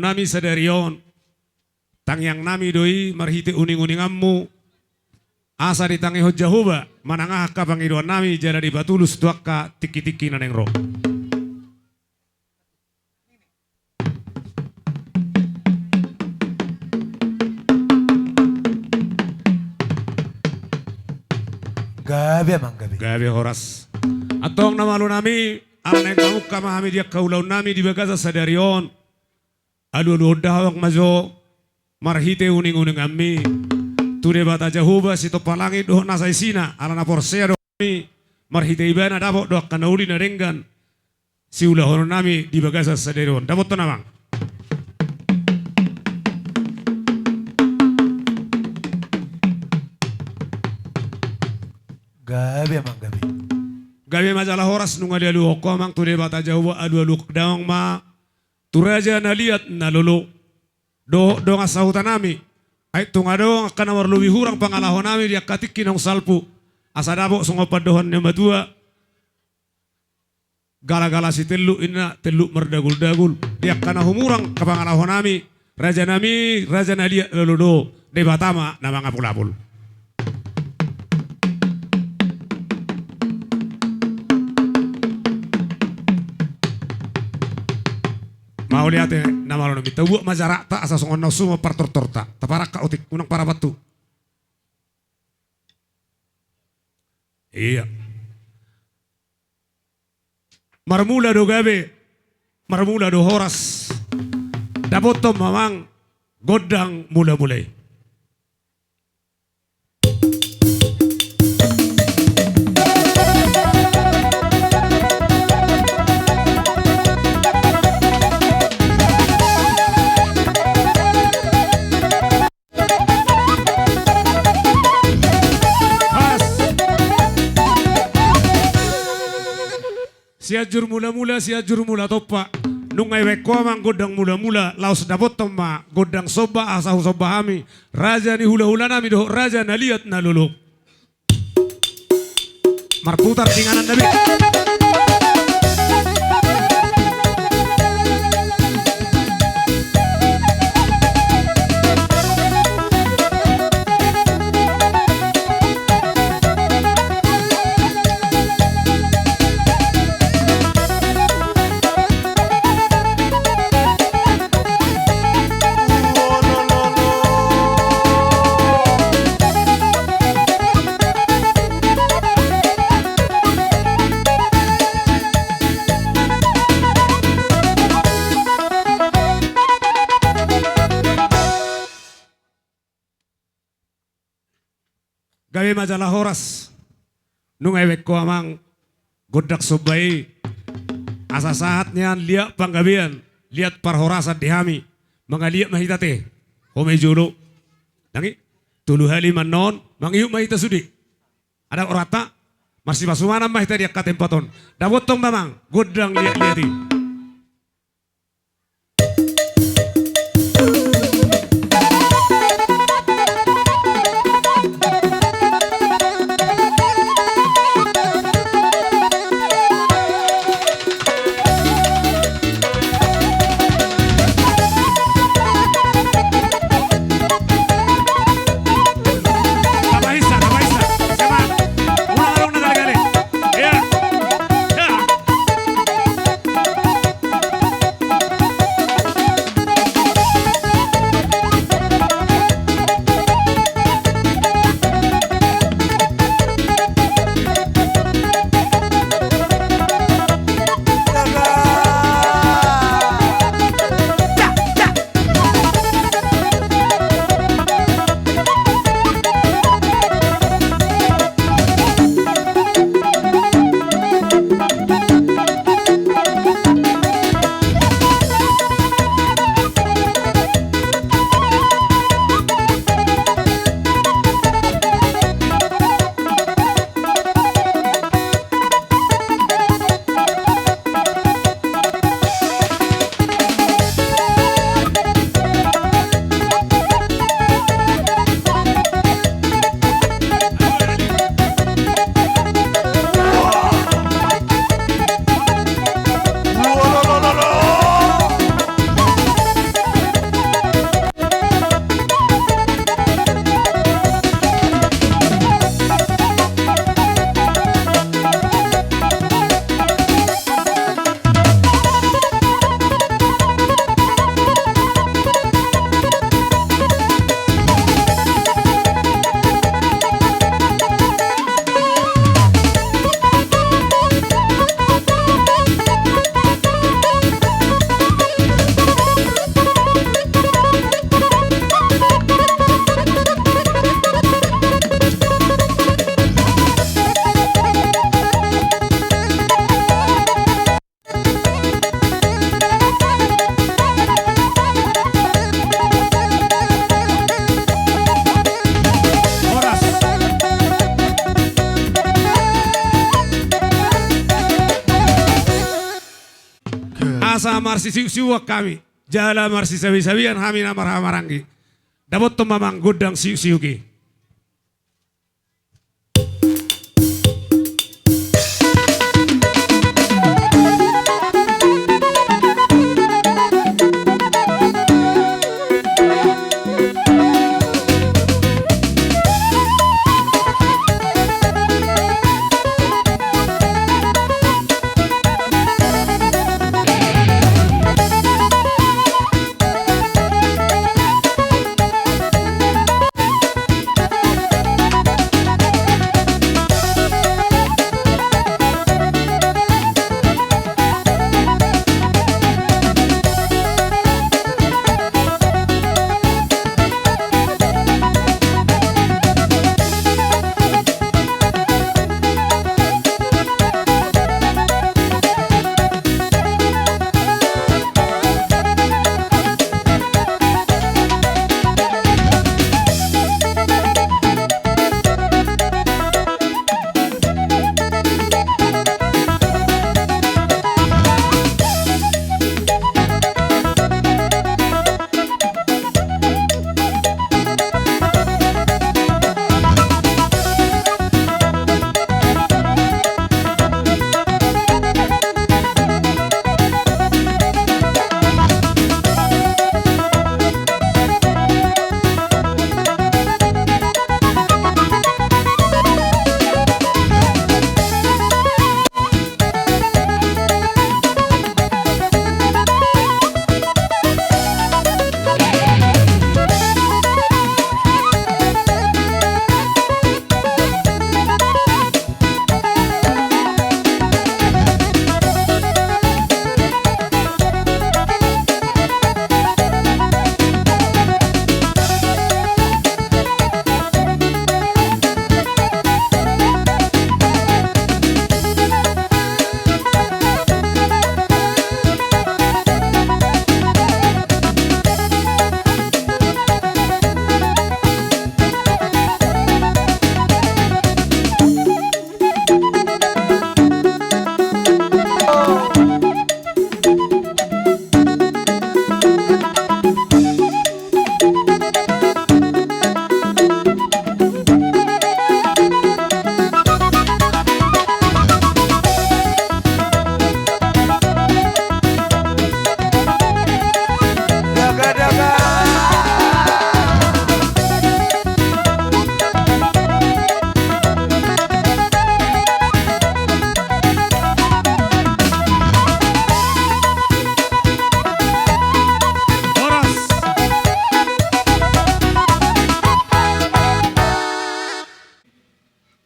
nami sadarion. Tangyang nami doi marhiti uning-uningammu. Asa ditangi hojjahuba manangah ka pangiduan nami jada di batulus tuakka tiki-tiki naneng roh. Gabi amang gabi. Gabi horas. Atong namalu nami aneng kamuk kamahami dia kaulau nami di bagaza sadarion. Alu dahawak mazo marhite uning-uning ammi. Tude bata jahuba sito palangit doh nasai sina alana porsea doh nami marhite ibana dapok doh kanauli na renggan. Si ulah hono nami di bagaza sadarion. Dapot to namang. Gabi amang gabi. Gabi majalah horas nunga dia lu hoko mang tude bata jahuba adu daong ma. Turaja na liat na lulu. Do ngasahutan nami. Ay tungadong akan awar luwi hurang pangalahon nami dia katik kinong salpu. Asa dabo sungopad dohon yang batua. Gala-gala si telu ina telu merdagul-dagul. Dia kana humurang kapangalahon nami. Raja na liat lulu do. De batama na mga pulapul. Mau lihat nama lo nabi tahu majarak tak asas ngon nasu par torta taparak ka utik unang para batu. Iya. Marmula do gabe, marmula do horas. Dapotom mamang godang mula-mulai. Siajur mula topa nungay weko mang godang mula laos dapot toma godang soba asahu soba hami raja ni hula nami doh raja na liat na lulu marputar tinganan nabi. Gawe majalah horas nungay weko amang godak sobai asa saatnya liat panggabian liat parhorasan dihami mangaliat mahitate home julu nangi tulu hali manon mangiuk mahita sudi ada orata masih masumana mahita dia katempaton dapotong mamang godang liati. marsi siu-siuak kami. Jala marsi sabi-sabian kami na marhamaranggi. Dapat tumamang gudang siu-siuki.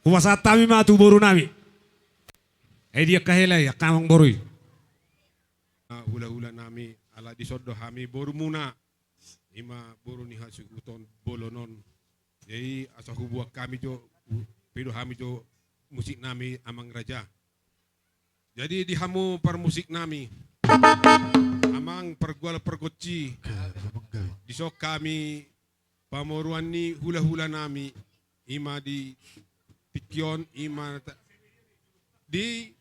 Kumasatami matu boru nami. Dia kahela ya kamang borui. Hula-hula nami ala disodo hami boru muna. Ima boru ni hasu uton bolonon. Jadi asa hubuak kami jo pido kami jo musik nami amang raja. Jadi di hamu par musik nami. Amang pergual pergoci. Disok kami pamoruan ni hula-hula nami. Ima di Pikion ima di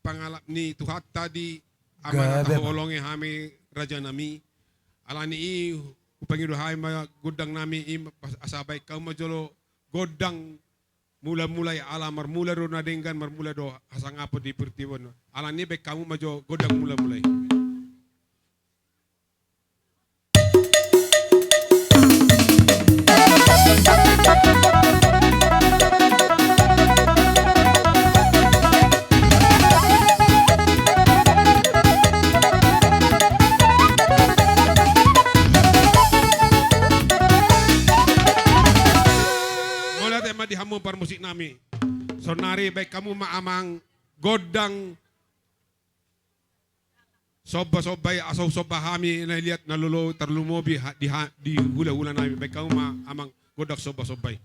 pangalap ni Tuhan tadi aman olonge hami raja nami alani upangido hai ma godang nami asabay kau majolo godang mula-mulai ala marmula do nadenggan marmula do hasang apo di pertiwon alani be kamu majo godang mula-mulai. Di hamu par musik nami. Sonari baik kamu maamang godang soba-sobay asaw soba hami na lihat nalulo terlumobi di hula-hula nami baik kamu maamang godak soba-sobay.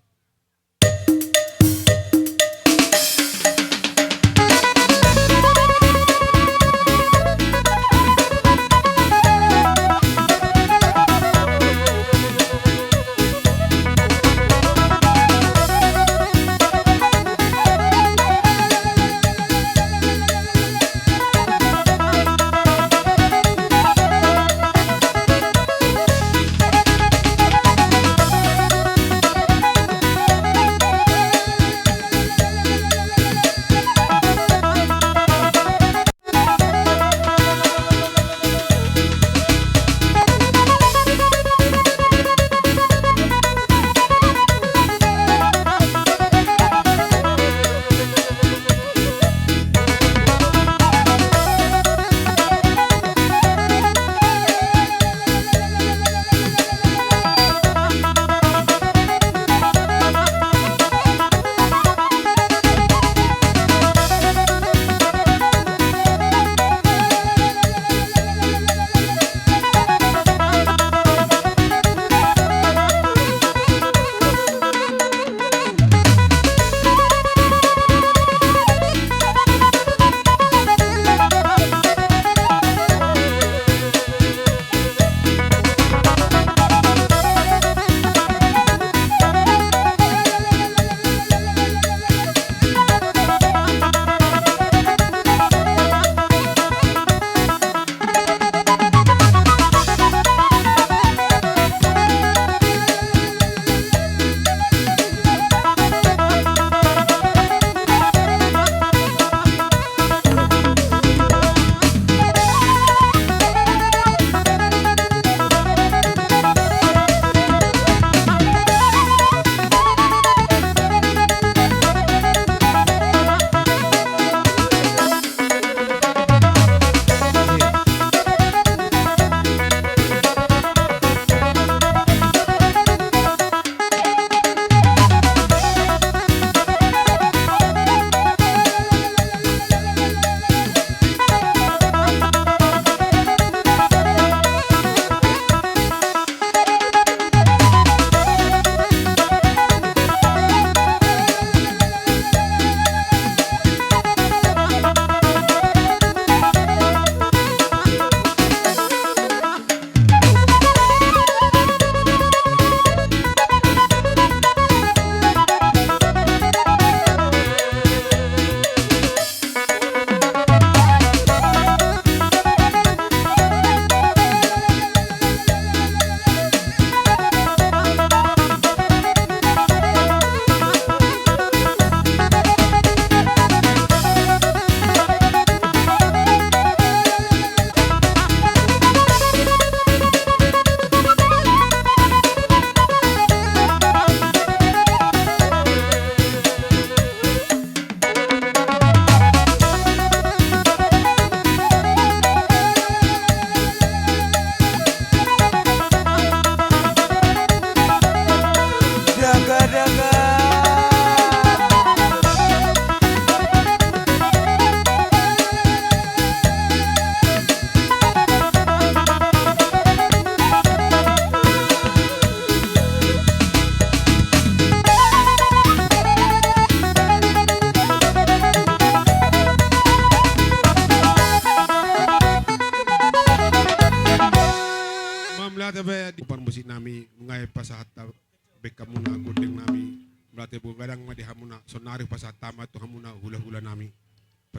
beka muna gudeng nami berarti bugadang madi hamuna sonari pasatama tu hamuna hula-hula nami.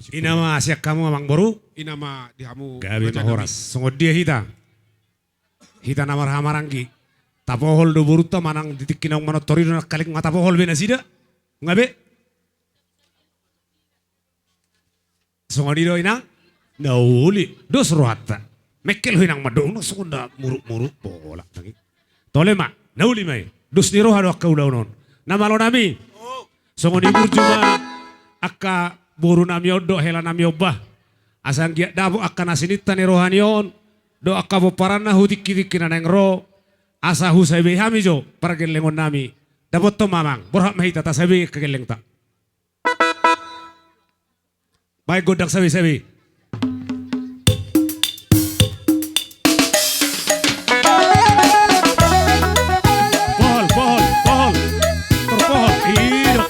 Ina ma siak kamu amang boru. Inama di hamu Gabi raja ma horas. Sungod dia hita. Hita namar hamaranggi. Tapohol do boruta manang ditikkinang manotori do nakalik matapohol bena sida. Ngabe. Sungod do inang. Nauli. Dos ruhata. Mekel hinang madong no sungod muruk-muruk bola lagi. Tole ma. Nauli mai. Dos ni roha do akka udaunon. Namalo nami. Sungod ibur juga akka boru nami odo hela nami obah. Asang giat dabo akka nasinita ni rohanion. Do akka boparana hudiki-diki naneng ro. Asa husay hami jo paragel lengon nami. Dabot to mamang. Borhak mahita ta sabi kageleng ta. Baik godak sabi-sabi. Pohol, pohol, pohol. Terpohol. Iyo.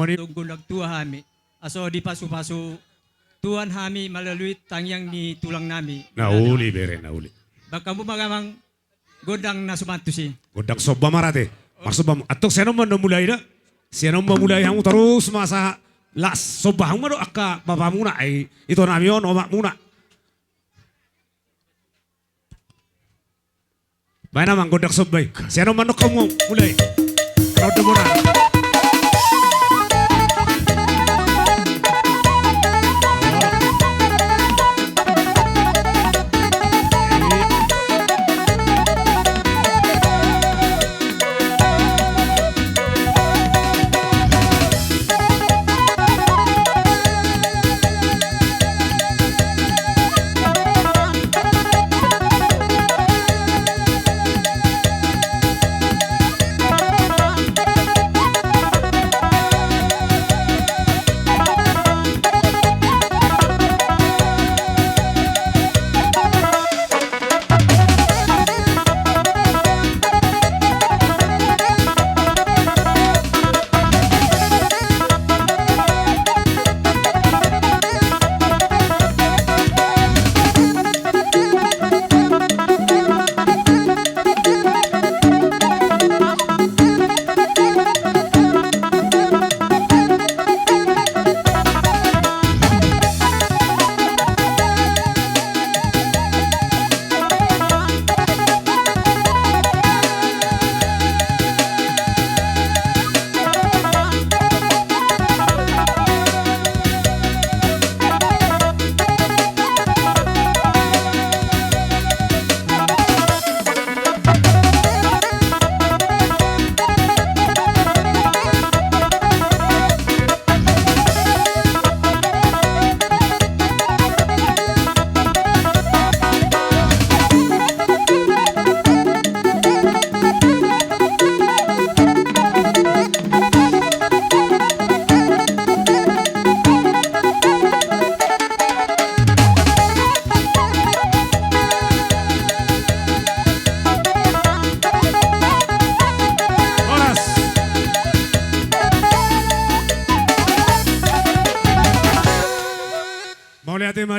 Rohani Tunggulag tua kami. Aso di pasu-pasu Tuhan kami melalui tangyang ni tulang nami. nauli bere nauli. Baka mo magamang godang na sumantusi. Godang sobba marate. Maksud bam atok seno man mulai dah. Seno mulai hamu terus masa las sobba hamu do akka bapa muna ai itu namion omak muna. Baina mang godak sobbai. Seno man kamu mulai. Kau demona.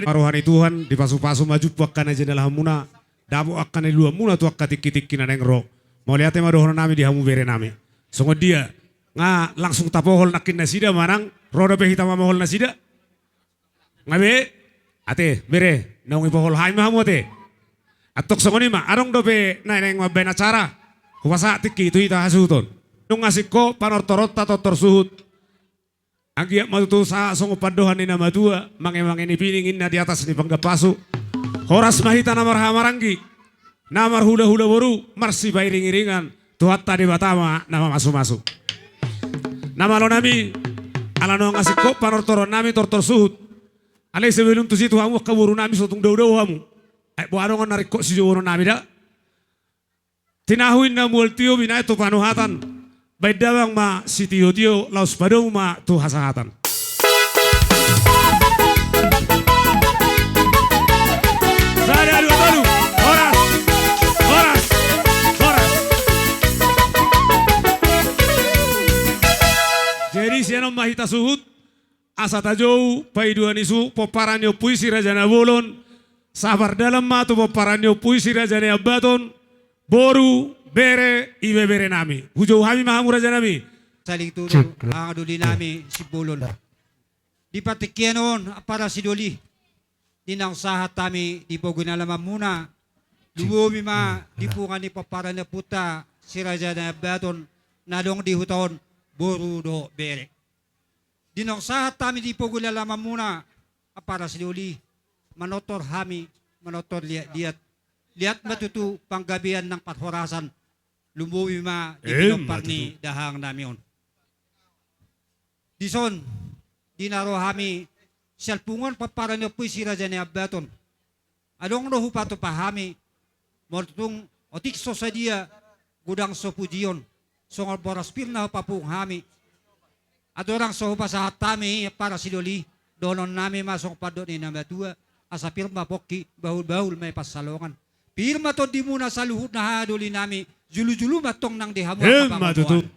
Rohani Tuhan di pasu-pasu maju puakkan aja dalam hamuna. Dabu akan di dua muna tu akka tiki-tiki na nengro. Mau lihat tema dohon nami di hamu bere nami. Songo dia langsung tapohol nakin nasida manang roda behita mamahol nasida. Ngabe ate bere naungi pohol hai mahamu ate. Atok songo ni ma arong dobe na neng mabena cara. Kuasa tiki itu ita hasuton. Nung ngasiko panortorot tato tersuhut. Agia matutu sa songo padohan ni nama tua, mang ini piningin na di atas ni panggapasu. Horas mahita namar hamaranggi, namar hula-hula boru, marsi bairing-iringan, tuhat tadi batama nama masu-masu. Nama lo nami, ala no ngasih ko panortoron nami tortor suhut. Alay sebelum tu situ hamu kaburu nami sotung dau-dau hamu. Bo arongan narik ko si jowo nami da. Tinahuin na multio binay to panuhatan. Baik dawang ma si tio laus padong ma tu hasahatan. Sada dua baru, horas. Jadi siapa mahita suhut, asa tajau paiduan isu poparanyo puisi raja nabolon, sabar dalam ma tu poparanyo puisi raja abaton, boru. Bere ibe bere nami. Hujau hami mahamu raja nami. Saling tulong ang aduli nami si Bulon. Di patikyanon para si Doli. Dinang sahat kami di pogunalaman muna. Luwumi ma di pungan ni papara na puta si Raja na Baton nalong di huton borudo bere. Dinang sahat kami di pogunalaman muna para si Doli. Manotor hami, manotor liat matutu panggabihan ng pathorasan. Lumuwi ma di pinopar ni dahang namion. Dison, dinaro hami selpungon papara niyo po si Raja ni Abaton. Along no hupato pahami, mortung otikso sa dia gudang so pujion. Songal boraspir na hupapung hami. Adorang so hupa sa hatami para si Loli. Donon nami masong pado ni Namatua. Asa pirma poki bahul-bahul may pasalongan. Pirma to di muna sa luhut na haduli nami. Julu-julu matong nang dihamu ang kapamuan.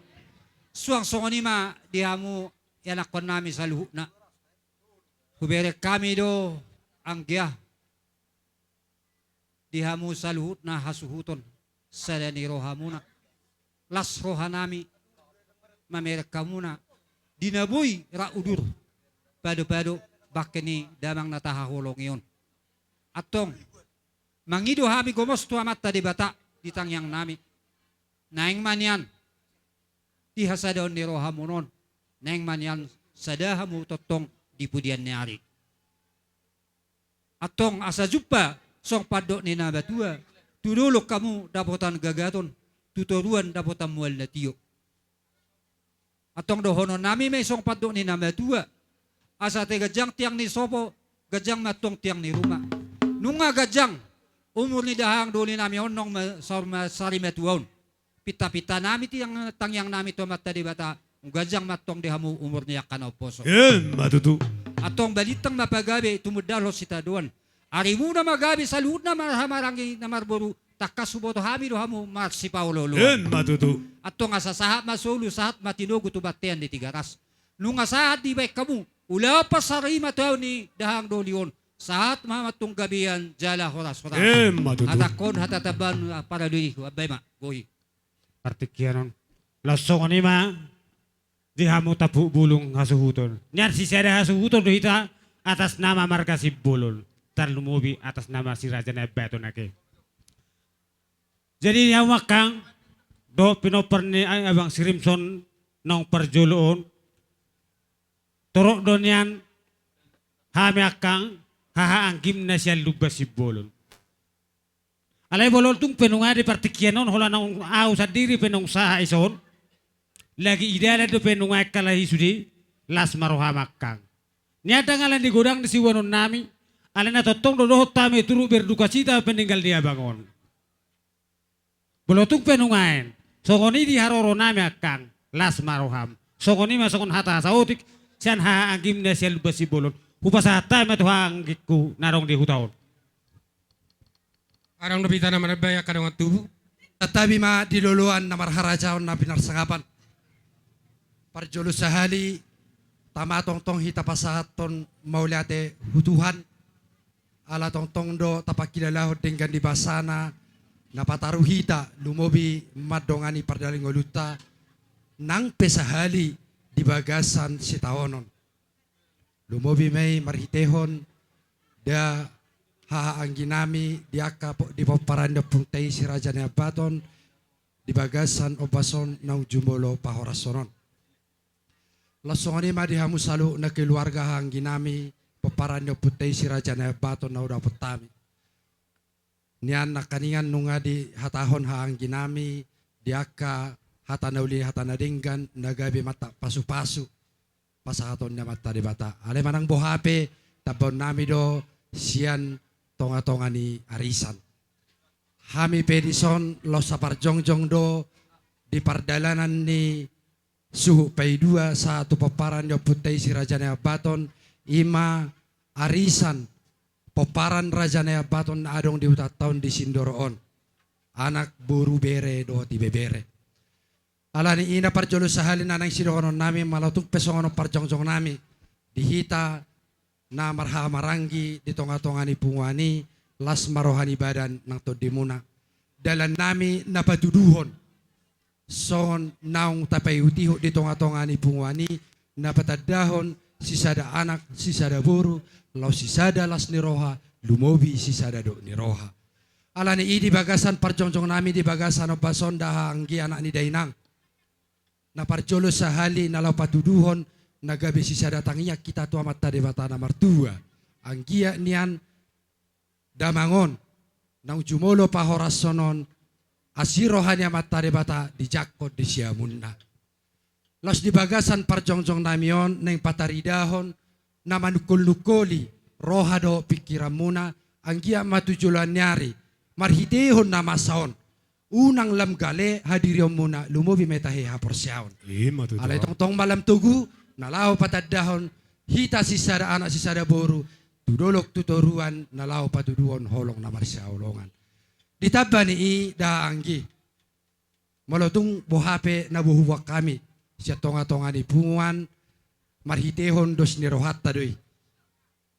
Suang songo ni ma dihamu yanakon namin sa luhut na. Kubere kami do ang giya. Dihamu sa luhut na hasuhuton sa ni roha muna. Las roha nami mamereka muna. Dinaboy raudur. Pado-pado bakini damang natahahulong iyon. Atong mangido hami gumosto amat tadi bata di tangyang nami. Naing manyan di hasadon ni roha munon. Naing manyan sadahamu totong di pudian ni ari. Atong asa jumpa song padok ni nabatua. Tudulok kamu dapotan gagaton. Tuturuan dapotan mual na tiyo. Atong dohono nami may song padok ni nabatua. Asa te gajang tiang ni sopo. Gajang matong tiang ni rumah. Nunga gajang. Umur ni dahang duli nami onong sari matuon. Pita-pita nami tiang tangyang nami to mata di bata. Gajang matong dihamu umur niya kanaw poso. Matutu. Atong balitang mapagabi tumudalo si taduan. Ari muna magabi sa luhut na marhamarangi na marburu takasuboto hami do hamu mar si Paulo luan. Matutu. Atong asasahat masulu sahat matinugo tubatian di tigaras. Nung asahat di baik kamu ula pa sari mataw ni dahang dolion. Sahat mamatong gabian jala horas-horas. Matutu. Hatakon hatataban para dui abay ma gohi. Partikyanon. Lasong ni ma. Di hamu tapu bulong hasuhuton. Nyar si sada hasuhuton do hita atas nama marga si bulol. Tarlumubi atas nama si Raja Nebato nake. Jadi yang wakang do pinoper ni ay abang si Rimson nong perjuluon. Torok donian hami akang haha anggim na siya lubas si bulol. Alay bolol tung penunga di partikyanon hola nang au sa diri penung saha ison. Lagi ideal do penunga kalahi sudi las maroha makang. Nyata ngalan di godang di siwanon nami. Alin na totong dodohot tami turu berduka cita peninggal dia bangun. Belotung penungain. Songoni di haroro nami akang las maroham. Songoni masukon hata sautik sian ha anggim na siya lubasi bolon. Hupasa hata matuhang giku narong di hutaon. Arang nabita naman nabaya ka ng tubo. Tatabi ma diluluan na marharajaon na pinarsangapan. Parjolo sahali tamatong-tong hitapasahaton mauliate hutuhan. Ala tong do tapakilalahod dengan di basana napataruhita lumobi madongani pardaling oluta nang pesahali di bagasan si taonon. Lumobi may marhitehon da haangginami di aka di paparanda pungtay si Raja Nebaton di bagasan obason ng jumolo pahorasonon. Lasongani ma di hamusalu na keluarga haangginami paparanyo putay si Raja Nebaton na udapot tami. Niyan na kaningan nunga di hatahon haang ginami, di aka hatanauli hatanadinggan, nagabi mata pasu-pasu, pasahaton niya mata di bata. Ale manang bohape, tabon nami do siyan tonga-tonga ni arisan. Hami pedison lo sa parjongjong do di pardalanan ni suhu pay dua sa paparanyo putay si Raja Nebaton, ima arisan peparan Raja Nebaton adong di utat tahun di Sindoroon anak buru bere do ti bebere alani ina parjolo sahalin nanang sidokonon nami malatuk pesongono parjongjong nami dihita na marha marangi di tonga-tonga ni pungwani las marohani badan ng todimuna dalan nami napatuduhon son naung tapayutiho di tonga-tonga ni pungwani napatadahon sisada anak, sisada buru, lau sisada las niroha, lumobi sisada do niroha. Alani di bagasan parjongjong nami di bagasan obason daha anggi anak ni dainang. Na parjolo sahali na lau patuduhon nagabi sisada tangiya kita tua mata di batana martua. Anggia nian damangon nang jumolo pahorasonon asirohanya mata di bata di jakot di siamunna. Los di bagasan parjongjong namion neng pataridahon na manukul-nukuli rohado pikiran muna anggia matujulan nyari marhidehon na masaon unang lamgale hadirion muna lumobi metahe haporsiaon. Matutu. Alay tong malam tugu nalaw patadahon hita sisada anak sisada boru tudolok tutoruan nalaw patuduon holong na marsiaolongan. Ditabani i da anggi malotong bohape na buhuwak kami siya tonga-tonga ni punguan marhitehon dos nirohat tadoi.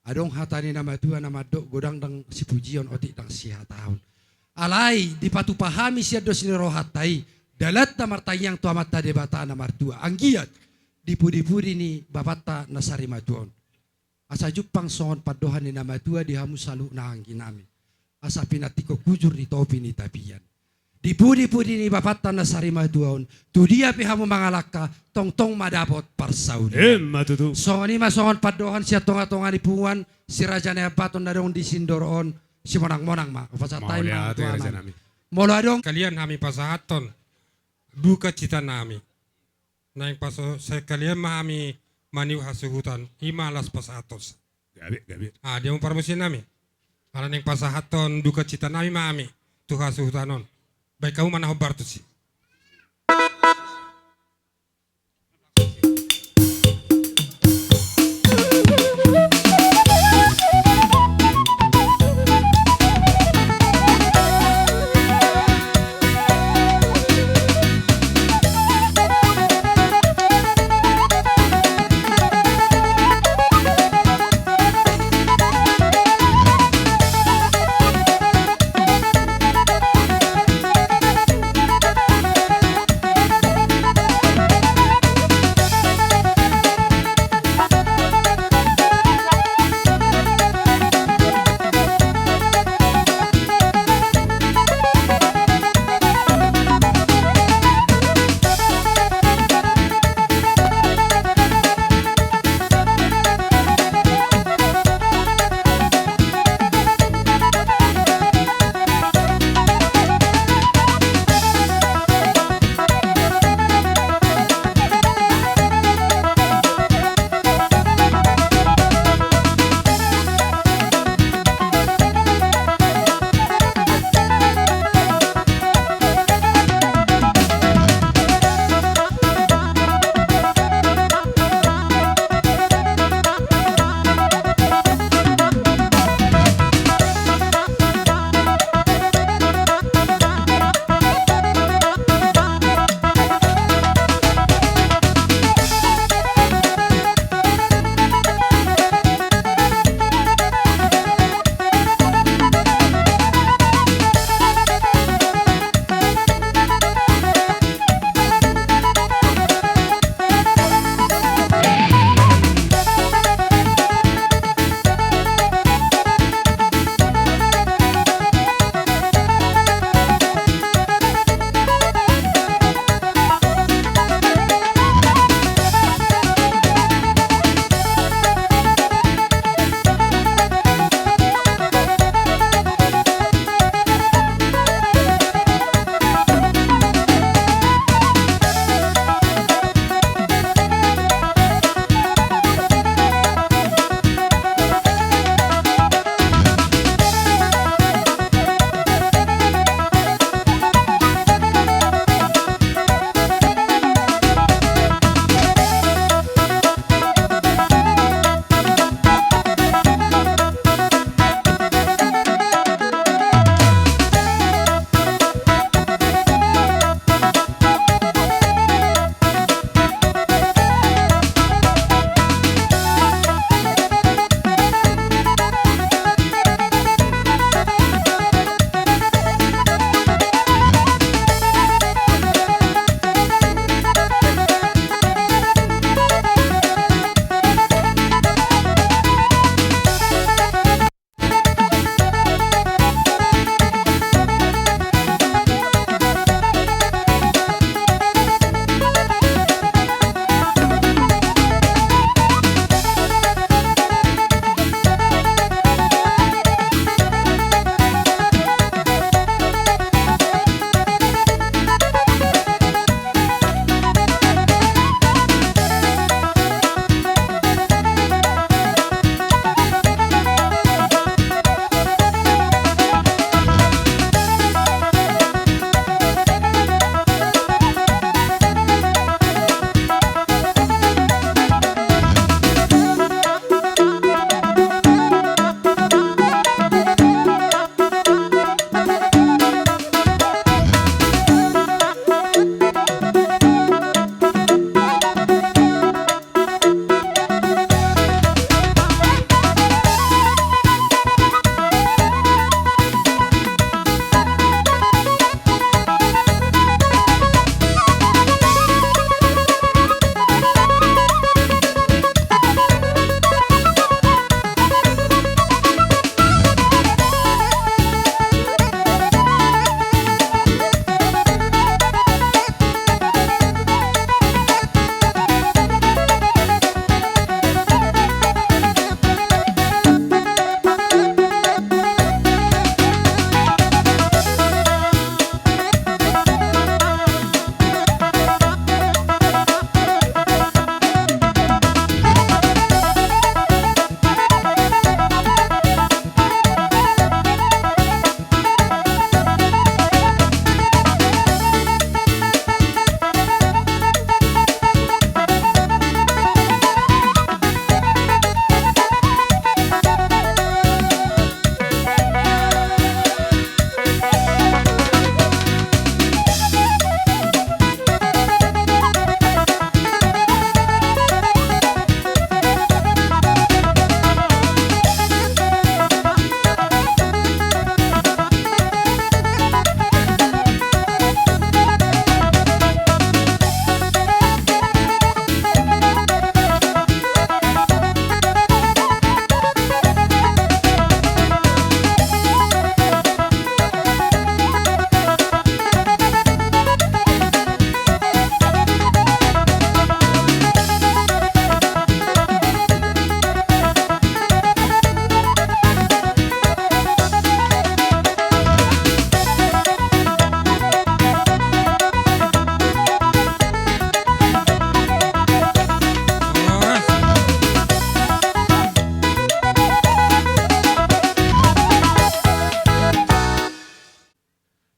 Adong hatani nama tua nama dok godang dang si pujion otik dang si hatahun. Alai dipatu pahami si dos nirohat tai dalat namar tayang tua mata debata namar tua anggiat dipudi-pudi ni babata nasari matuon. Asa jupang sohon padohan ni nama tua dihamu salu na angin nami. Asa pinatiko kujur di topi ni tapian. Dipudi-pudi ni bapata nasari matuon. Tu dia pihamu mangalaka tong-tong madapot parsaudi. Matutu. So ni masongon padohan siya tonga-tonga ni puan si raja na baton na dong di sindoroon si monang-monang ma. Pasatay Maulia mga tu ya raja tuanan. nami. Molo adong Kalian kami pasahaton duka cita nami. Naing paso saya kalian mahami maniw hasuhutan imalas pasahatos. Gabi. Dia mau parmusin nami. Ala neng pasahaton duka cita nami mahami tu hasuhutanon. Baik kamu mana hobar tu sih.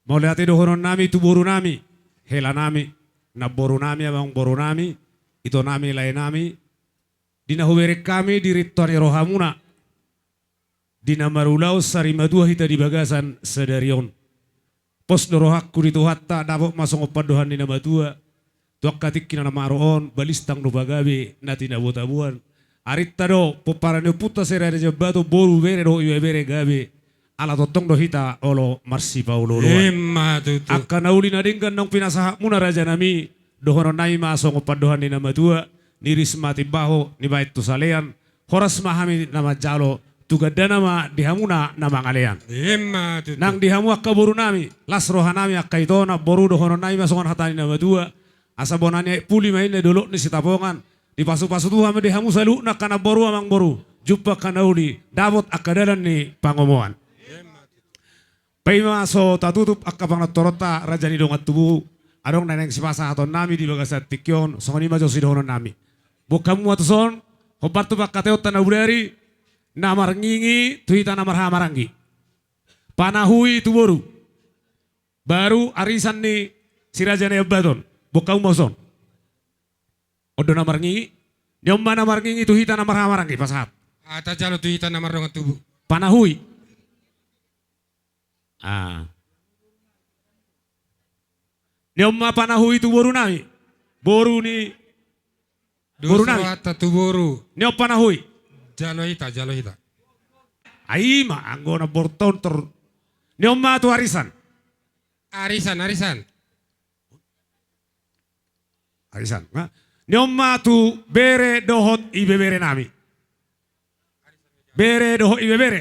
Mauliati dohonon nami tu boru nami. Hela nami. Na boru nami abang boru nami. Ito nami lain nami. Dina huberek kami di rituan rohamuna. Dina marulau sari madua hita di bagasan sedarion. Pos dorohakku di tuhatta dapat masuk opadohan dina madua. Tuak katik kina nama aroon balistang no bagabe nati na botabuan. Aritta do poparane puta serare jabato boru bere do iwe bere gabe. Ala totong do hita olo marsi paulo loan. Emma tutu. Akka nauli na dingkan nang pinasaha muna raja nami. Dohonon nai masong opadohan dina madua. Niris mati baho ni bait tu salean. Horas mahami nama jalo. Tugada nama dihamuna nama ngalean. Emma tutu. Nang dihamu akka boru nami. Las roha nami akka ito na boru dohonon nai masongan hatani nama dua. Asa bonanya puli mainnya dulu ni sitapongan. Di pasu-pasu tuh hame dihamu salu nak kana boru amang boru. Jumpa kana uli. Dabot akka dalan ni pangomoan. Paima so tatutup akka pang torota raja ni dongat tubuh. Adong neneng si pasa aton nami di bagasat tikyon. Songoni majo si dohonon nami. Bukamu atuson. Hobat tu bakateo tanah budari. Namar ngingi tuhita namar hamarangi. Panahui tu boru. Baru arisan ni si raja ni abadon. Bukamu moson. Odo namar ngingi. Nyomba namar ngingi tuhita namar hamarangi pasat. Ata jalo tu hita namar dongat tubuh. Panahui. Ah. Nyomba panahui tu boru nami. Boru ni. Boru nami. Dosa tu boru. Nyomba panahui. Jalo hita, jalo hita. Aima anggona borton ter. Nyomba tu arisan. Arisan, arisan. Arisan. Nyomma tu bere dohot ibe bere nami. Bere dohot ibe bere.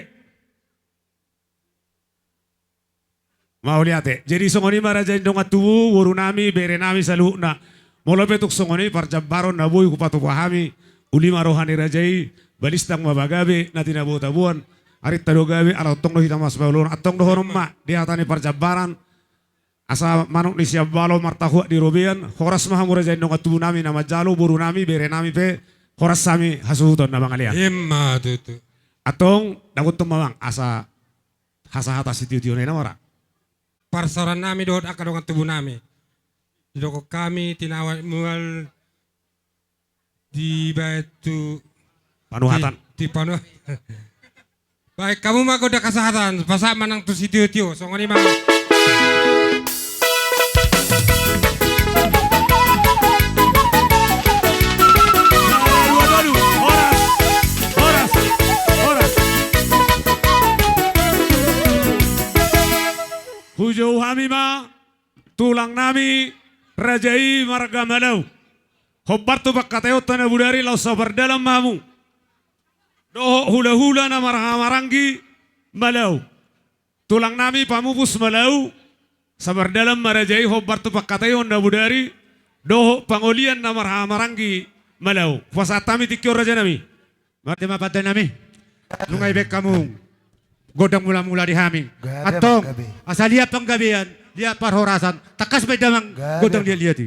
Mau lihat ya. Jadi songoni maraja dongat tubu wuru nami bere nami salu na. Mula petuk songoni parjabaron na boy kupatu pahami. Uli marohani rajai balistang mabagabe nati na tabuan. Arit tadogabe ala tong dohita mas baulun atong dohonom ma di hatani parjabaran. Asa manuk ni siap balo martahu di robian. Horas mahamura jain dongat tubuh nami nama jalo buru nami bere nami pe. Horas sami hasuhuton nama kalian. Emma tutu. Atong dapat tumawang asa hasa hata situdio na ora. Parsaran nami dohot akka dongat tubuh nami. Didoko kami tinawat mual di batu Panuhatan. Di panu. Baik kamu mah udah kesehatan. Pasak manang tu situdio. Songoni mah. Hujau hamima tulang nami rajai marga malau. Hobar tu bakateo tanah budari lau sabar dalam mamu. Doh hula-hula na maranggi malau. Tulang nami pamupus malau. Sabar dalam marajai hobar tu bakateo na budari. Doh pangolian na maranggi malau. Fasatami tikyo raja nami. Mati mapatay nami. Nungay bek kamu. Godang mula-mula di haming. Atong asa lihat panggabian, lihat parhorasan, takas may damang godang dia lihat.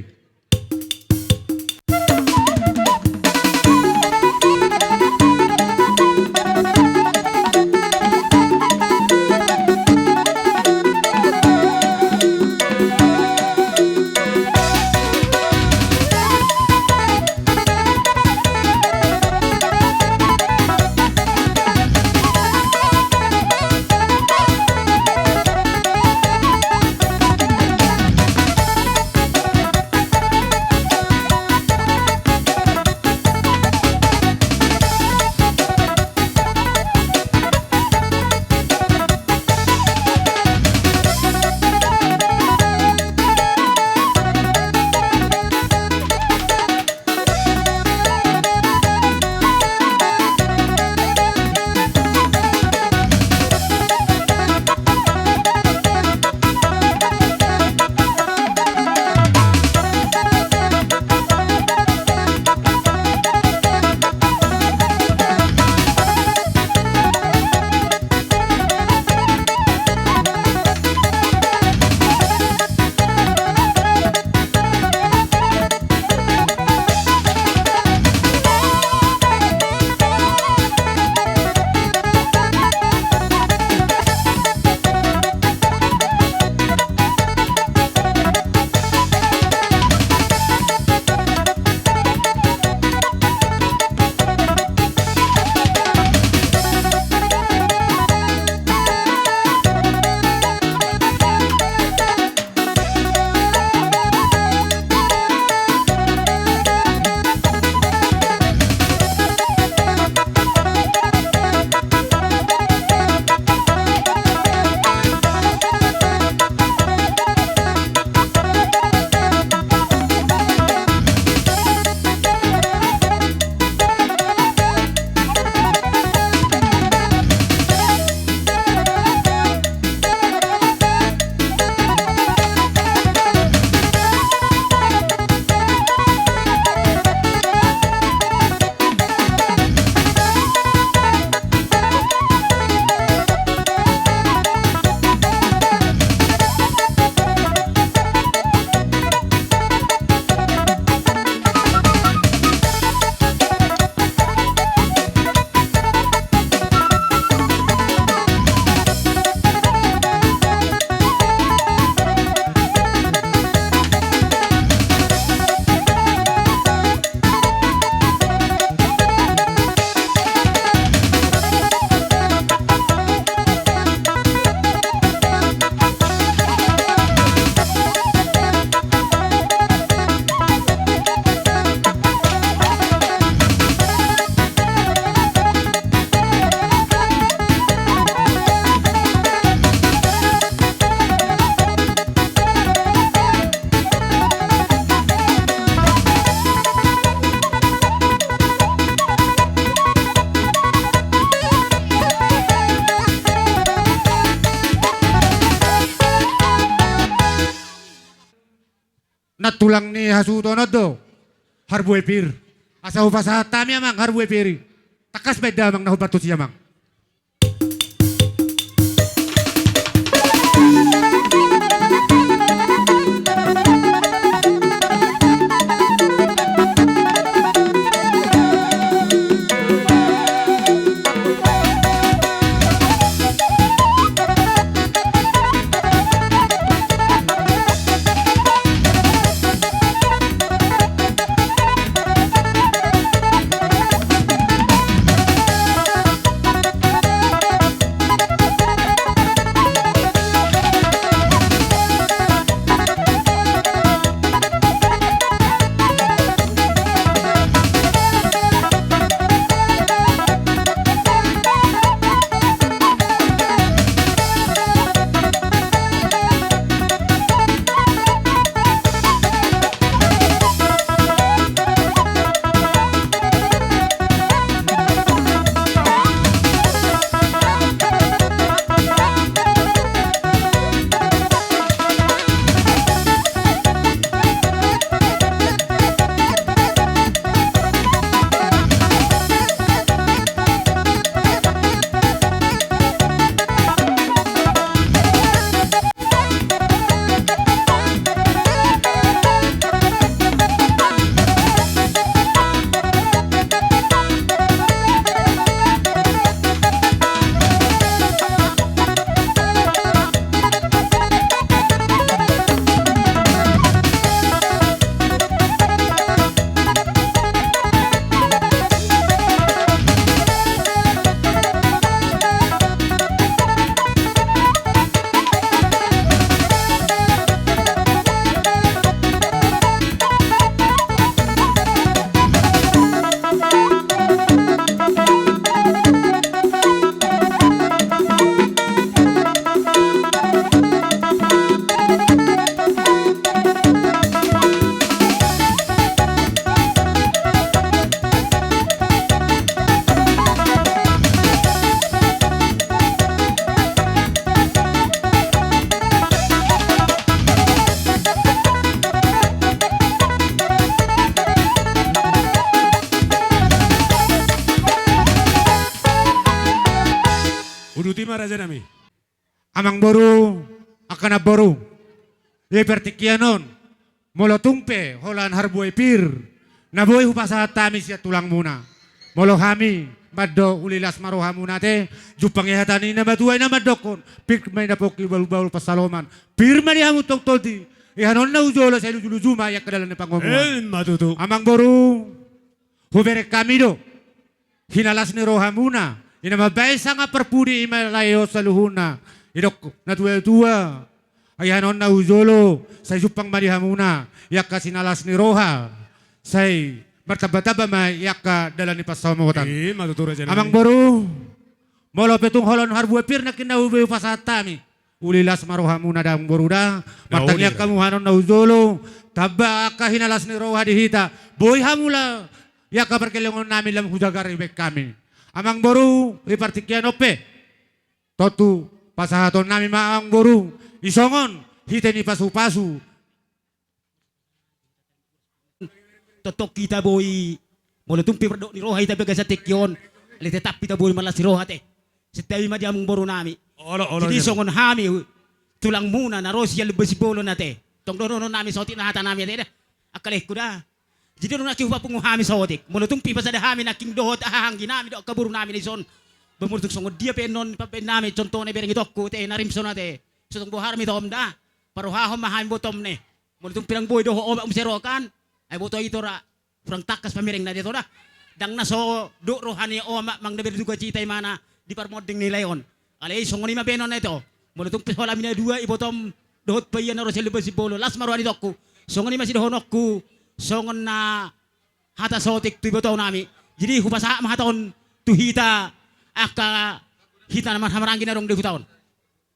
natulang ni hasutonod do. Harbuay pir. Asa hupasahat tami amang harbuay piri. Takas beda amang nahubato siya amang. Udutima raja nami. Amang boru akan boru. Ye pertikianon. Molo tumpe holan harbuay pir. Naboy hupasahat tami siya tulang muna. Molo hami maddo ulilas maroha muna te. Jupang ihatani na matuay na madokon. Pir may napoki baul-baul pasaloman. Pir mani hamu tok tolti. Ihanon na ujola sa ilujulujuma yak kadalan ni pangomuan. Matutu. Amang boru. Hubere kami do. Hinalas ni roha muna. Ina mabaysa nga perpudi imalayo sa luhuna. Idok na tuwa-tuwa. Ayanon na uzolo. Sa jupang mariha muna. Yak ka sinalas ni roha. Say martaba-taba ma yak ka dala ni pasamutan. Matutu raja nami. Amang boru. Molo petong holon harbuapir na kinaubi pasatami. Ulilas maroha muna dang boruda. Matangyak kamuhanon na uzolo. Taba ka hinalas ni roha dihita. Boy hamula. Yak ka perkelengon namin lam hujagar ibek kami. Amang boru ipartikyan ope. Totu pasahaton namin maang boru. Isongon hite ni pasu-pasu. Totok kita boy. Mula tumpi berdok ni roha ita baga sa tekyon. Ali tetap kita boy malas si roha te. Setawi ma diamong boru nami. Olo Jadi songon hami tulang muna na rosya lebesi bolo na te. Tong dono nami soti na hata nami te. Akaleh kuda. Jadi dono naki hupa pungu hami sotik. Mula tumpi pasada hami naking dohot ahanggi nami dok kaburu nami ni son. Bemurtuk songon dia penon papen nami contoh ne bereng itokku te narim sona te. Sotong bohar mi tom da. Paruhahom maham botom ne. Mula tumpi lang boy doho oma umserokan. Ay boto ito ra. Kurang takas pamireng na dito da. Dang naso do rohani oma mang naber duga citay mana di parmoding ni Leon. Alay songon ima benon na ito. Mula tumpi wala mina dua ibotom dohot pa yan na rosya lebesi bolo. Las maruhan itokku. Songon ima si dohonokku. Songon na hata sotik tu ibotaw nami. Jadi hupasa mahaton tu hita aka hita naman hamarangin na rong dehutaon.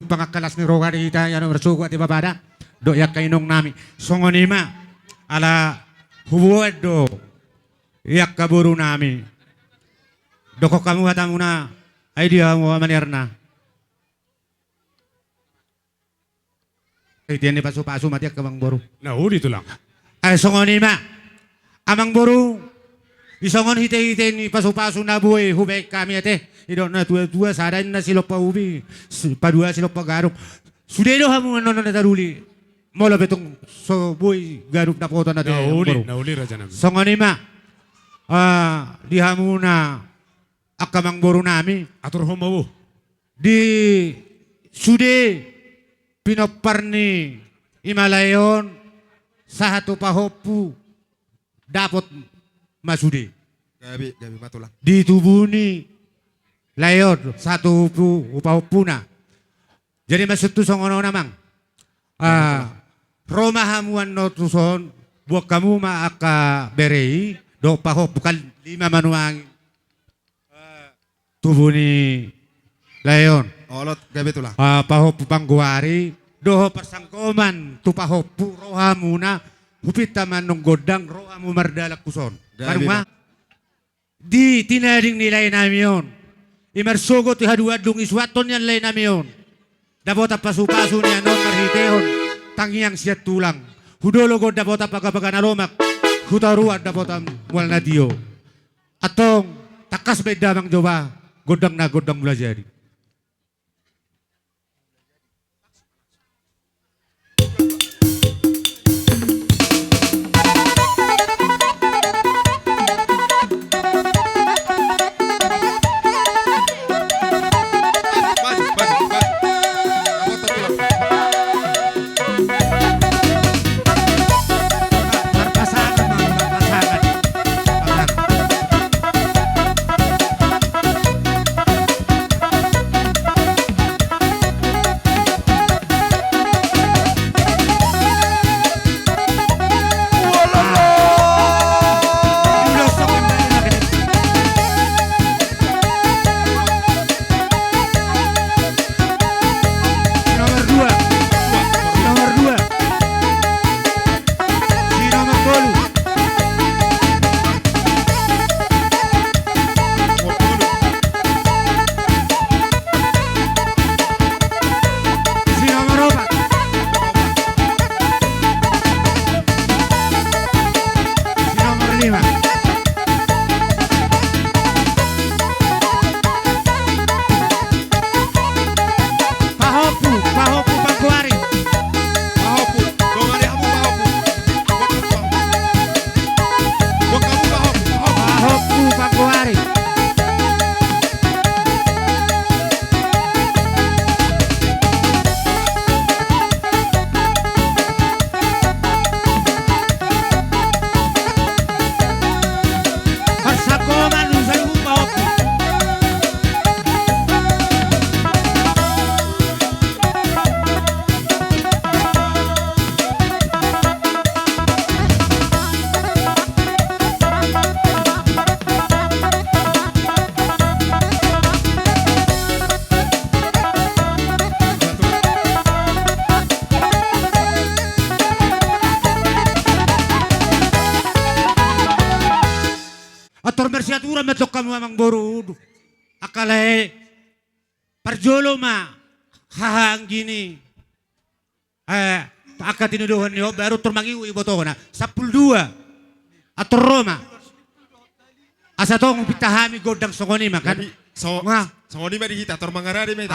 Pangakalas ni roha dihita yan bersuku at ibabada. Do yak kainong nami. Songon ima ala hubuad do. Yak kaburu nami. Doko kamu hata muna. Ay dia mo manerna. Kaya tiyan ni pasu-pasu mati yak kabang boru. Nah udi tulang. Ay songonima. Amang boru. Isongon hite-hite ni pasu-pasu na buhay. Hubay kami ate. Idon na tua-tua. Sadain na silok pa ubi. Padua silok pa garuk. Sudeno hamu ano na taruli. Molo betong so buhay garuk na kota na te. Nauli raja namin. Songonima. Di hamu na akamang boru nami. Atur homawu. Di sude pinoparni Himalayon sa hatu pahopu dapat masude. Gabi matulang. Di tubuni layon satu pahopu na. Jadi maksud tu songono namang. Roma hamuan no tuson buat kamu aka berei do pahop bukan 5 manuang tubuni layon. Olot gabi tulang. Pahopu pangguari doho persangkoman tu pahopu rohamu na hupita manong godang rohamu mardalak kuson. Karuma di tinading nilay namiyon. Imarsogo ti haduadung iswaton yan lay namiyon. Dabota pasu-pasu niya non marhiteon tangiang siya tulang. Hudologo dabota pagkapaganalomak. Hutaruan dabota mual na diyo. Atong takas bedamang joba godang na godang mula jadi. Bersiatura metok kamu amang boru akalai parjolo ma hahang gini akat tinuduhan yo baru termangi iboto na 12 atau Roma asa tong pitahami godang songoni makan Songoni ma dihita tor mangarari me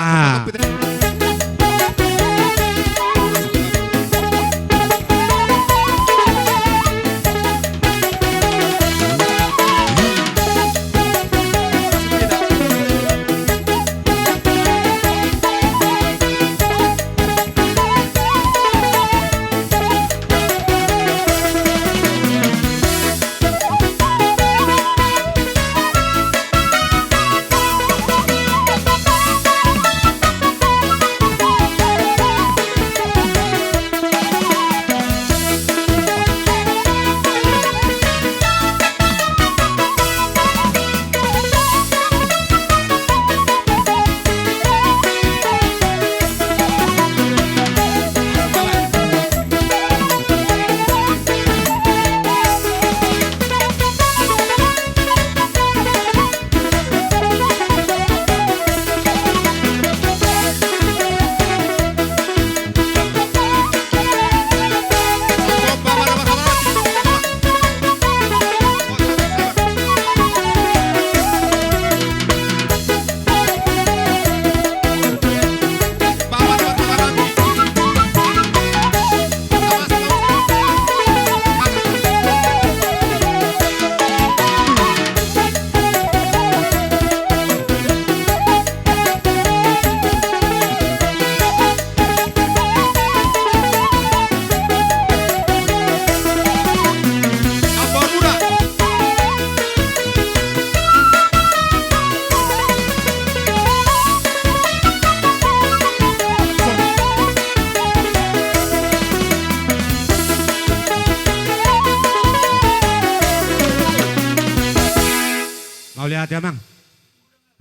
lihat ya mang.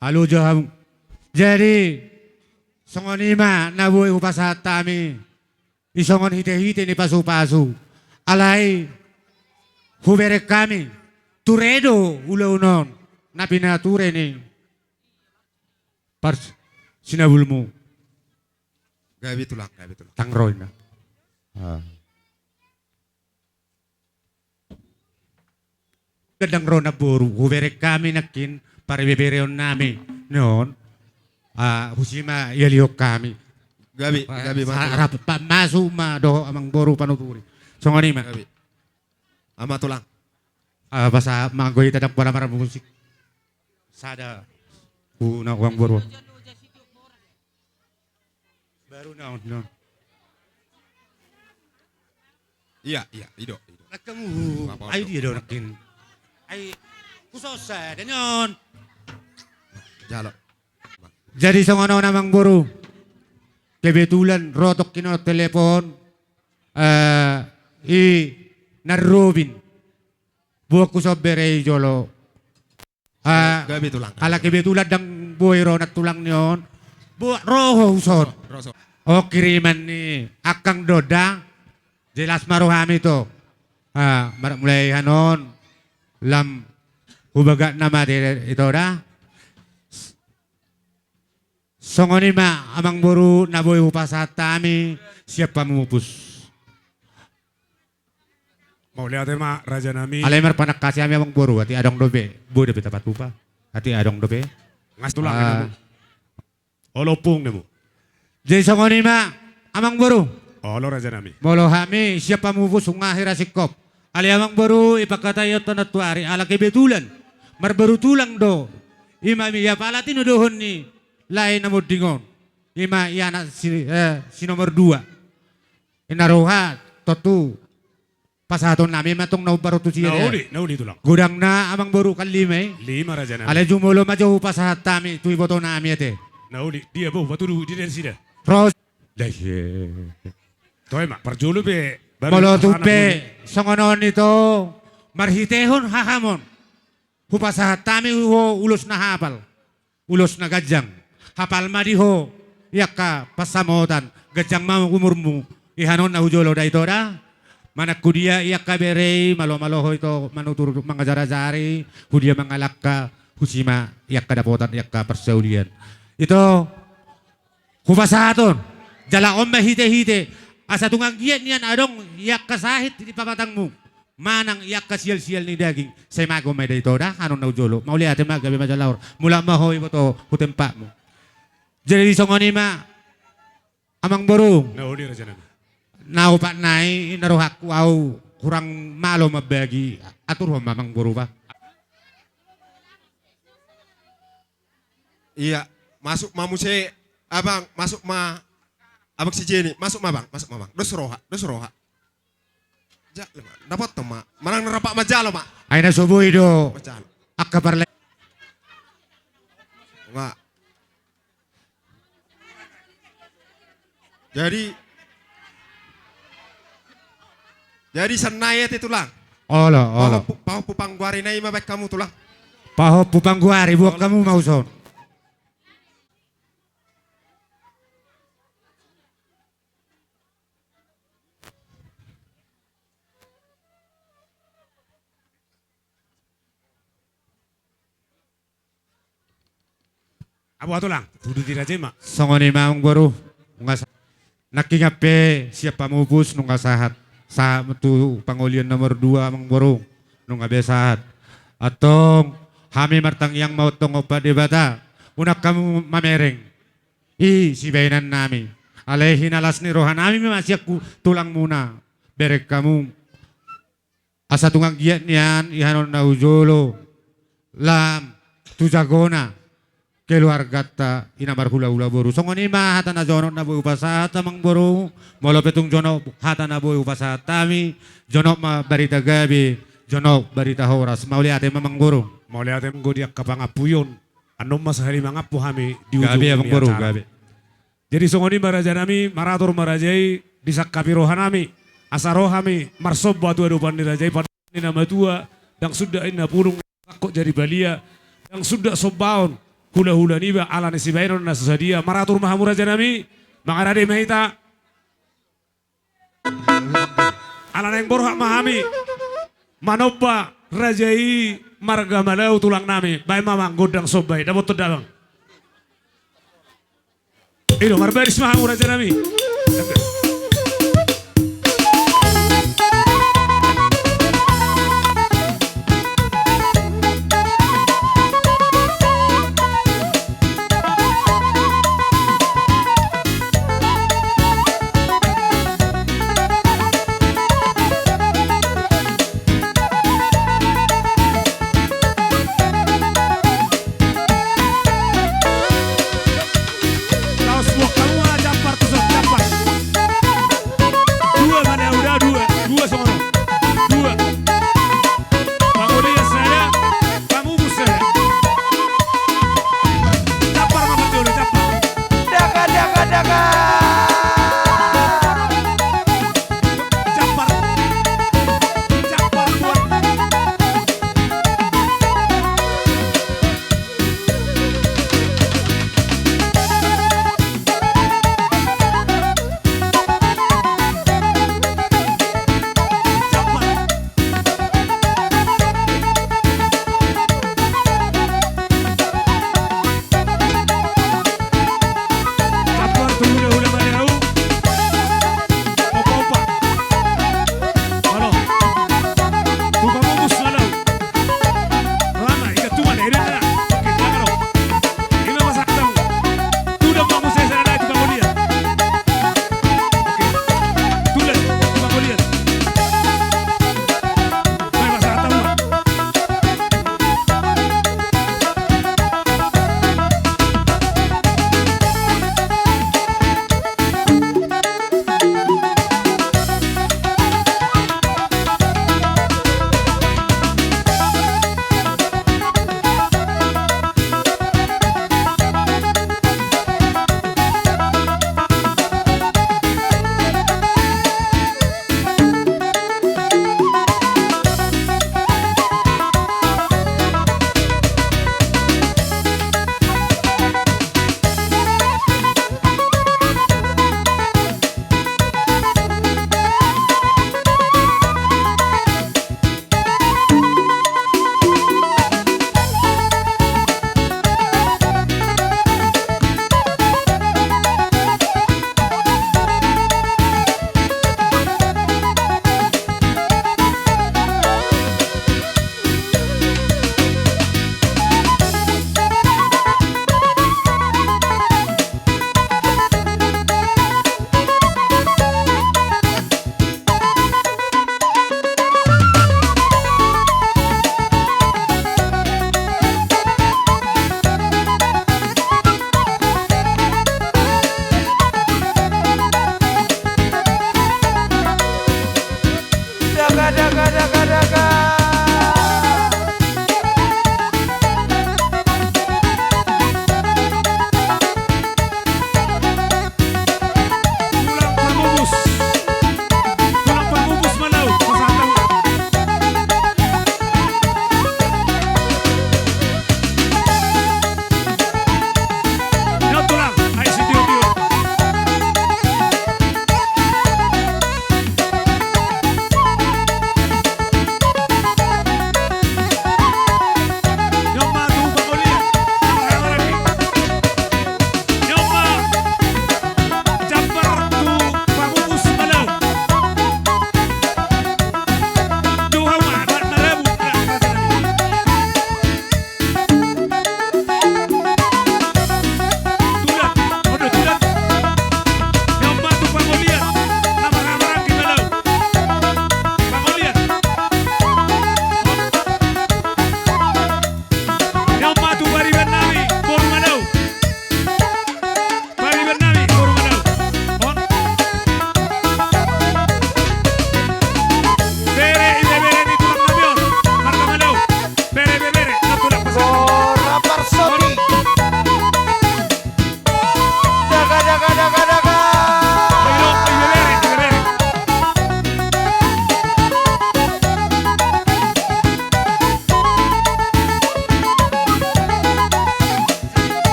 Halo jaham. Jadi songonima nabuhi upasahat tami. Isongon hite-hite ni pasu-pasu. Alay huberek kami. Turedo ulaunon. Na pinature ni. Pars sinabulmu. Gabi tulang. Tangroy na. Gadang ro na buru, huberek kami nakin, para bebereon namin. Noon, husima yalihok kami. Gabi Harap pa masu ma do amang boru panuturi. So ngani ma. Gabi. Ama tulang. Basa mga goy tadak para marang musik. Sada una uang boru. Baru na no. Iya, ido. Nakamu, Apa-apa. ayo dia do nakin. Ay kusosa danyon. Jalo. Jadi sa ano namang boru. Kebetulan rotok kino telepon narobin buat ko sa berey jolo Gabi tulang. ala kebetulan dang buhay ro na tulang niyon buat roho uson Roso. o kiriman ni akang doda jelas maruhami to mulai hanon lam hubaga nama ito da songoni ma amang buru naboy upasat tami siap pamupus. Mau lihat ma raja nami. Alemar panak kasih ami amang buru hati adong dobe. Bu dobe tapat pupa. Hati adong dobe. Ngas tulang nemu. Olopung nemu. Jadi songoni ma amang buru. Olo raja nami. Molo hami siap pamupus ngahira sikop. Ali amang buru ipakatayo tanat tuari ala kebetulan. Marbaru tulang do. Imami ya palatin udohon ni. Lain na mo dingon. Ima iana si nomor 2. Inaruha totu. Pasaton namin matong naubaro tu siya. Nauli tulang. Gudang na amang buru kalimay. 5 raja nami. Ale jumulo majo pasahat tami tu iboto na ami ate. Nauli dia bu baturu di den sida. Pros. Toy ma perjulu be. Molo tupe songonon ito marhitehon hahamon. Hupasahat tami ulos na hapal. Ulos na gajang. Hapal madiho yaka pasamotan gajang mau umurmu ihanon na hujolo da ito da manak kudia yaka berei malo-malo ito manutur mga jara-jari hudia mangalak ka husima yaka dapotan yaka persaulian ito hupasahaton jala omba hite-hite asa tungang giat niyan adong yaka sahit di papatangmu manang yaka sial-sial ni daging say mago may da ito da hanon na hujolo mauli ate magabi majalaur mula mahoy mo to hutempa mo. Jadi songoni ma amang borong Nauli raja nami. naupat nai naruhaku au kurang malo mabagi atur ho mamang boro pa. Iya, masuk mamuse abang, masuk ma abang si Jenny, masuk ma bang, masuk ma bang. Dos roha. Ja, dapat to ma. Manang narapak majalo ma. Ay na subuhi do Majalo. akaparle. Ma. Jadi senayat itu tulang. Olo. Paho pupangguari na imabek kamu tulang. Paho pupangguari buat kamu mau son. Abu tulang. Tudu di raja ma. Songoni mamang boro ngas nakingape siap pamupus nung kasahat sa tu pangulian nomor 2 amang boro nung abesahat atong hami martang yang mau tong opa debata unak kamu mamereng si bainan nami alehin alas ni rohan nami masih aku tulang muna berek kamu asa tungang giat nian ihanon na ujolo lam tujagona keluarga ta inamar hula-hula boru. Songoni ma hata na jono na boy upasa tamang boru. Molo petung jono hata na boy upasa tami. Jono ma barita gabi. Jono barita horas. Mauli ate mamang boru. Mau lihat em godiak kapangapuyon. Anom masahari mangapu hami di ujung Gabi amang dunia boru. acara. Gabi. Jadi songoni maraja nami marator marajai disak kapi rohanami asarohami marsob batu adupan dirajai pada nama tua dan sudah ina purung kok jadi balia Ang sudah sobaon hula-hula niba ala ni sibaynon na susadia maratur mahamura janami mangarade mahita ala neng borha mahami manoba rajai marga malau tulang nami bay mamang godang sobay dabot dabang ilo marbaris mahamura janami Laos buat kamu aja partu jampak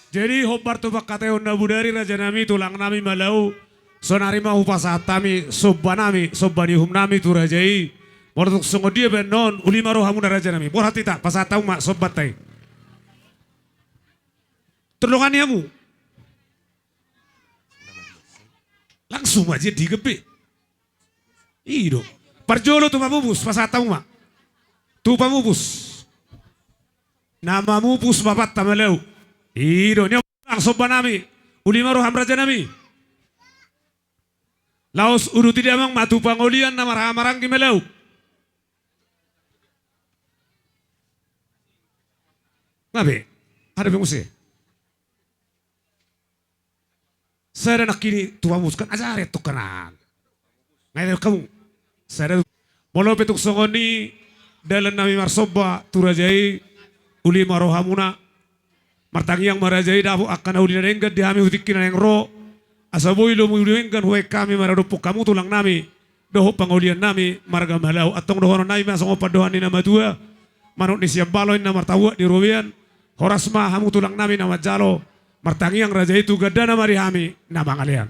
Jadi hobar tu bakateo na budari raja nami tulang nami malau. Sonari mau pasat tami sobba hum nami tu rajai. Mortuk songo dia benon ulima roh hamu raja nami. Borhati tak pasat tahu mak sobbat tai. Terlongan yamu. Langsung aja digepe. Ido. Parjolo tu mabubus pasat tahu mak. Tu pamubus. Nama mubus babat tamaleu. Ido nya langsung banami. Ulima roh raja nami. Laos uruti dia mang matu pangolian na marang kimelau. Ngabe? Ada pengusi. Saya nak kini tua muskan aja retuk kanan. Ngayon kamu. Saya molo petuk songoni dalam nami marsoba turajai ulima roh hamuna. Martangiang marajai dapo akan ulina enggat dihami hutikin yang ro asaboy lo muyuengkan huwe kami maradupok kamu tulang nami doho pangulian nami marga malau atong dohono nami masong opadohan ni nama tua manuk ni siap baloin na martawa di robian horasma hamu tulang nami nama jalo martangiang raja itu gadana mari hami nama ngalian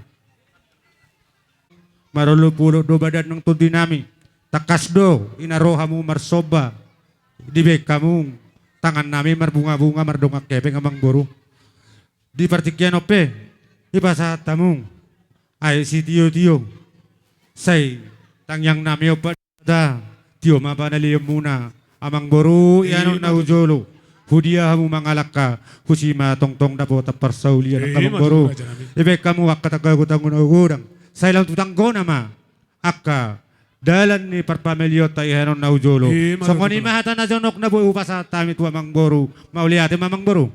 Marulu pulo do badan ng tudi nami. Takas do inarohamu marsoba. Dibek kamu tangan nami marbunga-bunga mardongak kepeng amang buru. Di partikyan ope. Ibasa tamung. Ay si tiyo. Say tangyang nami opa da. Tiyo mapanaliyom muna. Amang buru iano na ujolo. Hudia hamu mangalaka. Husima tongtong dapo taparsaulian ang kamang buru. Ibek kamu wakatagagutangun ugurang. Say lang tutanggo nama. Aka. Dalan ni parpamilyo tayo na ujolo. So kung ni mahata na jonok na buo pa sa tamit wa mangboro, mauli ate mamanggboro.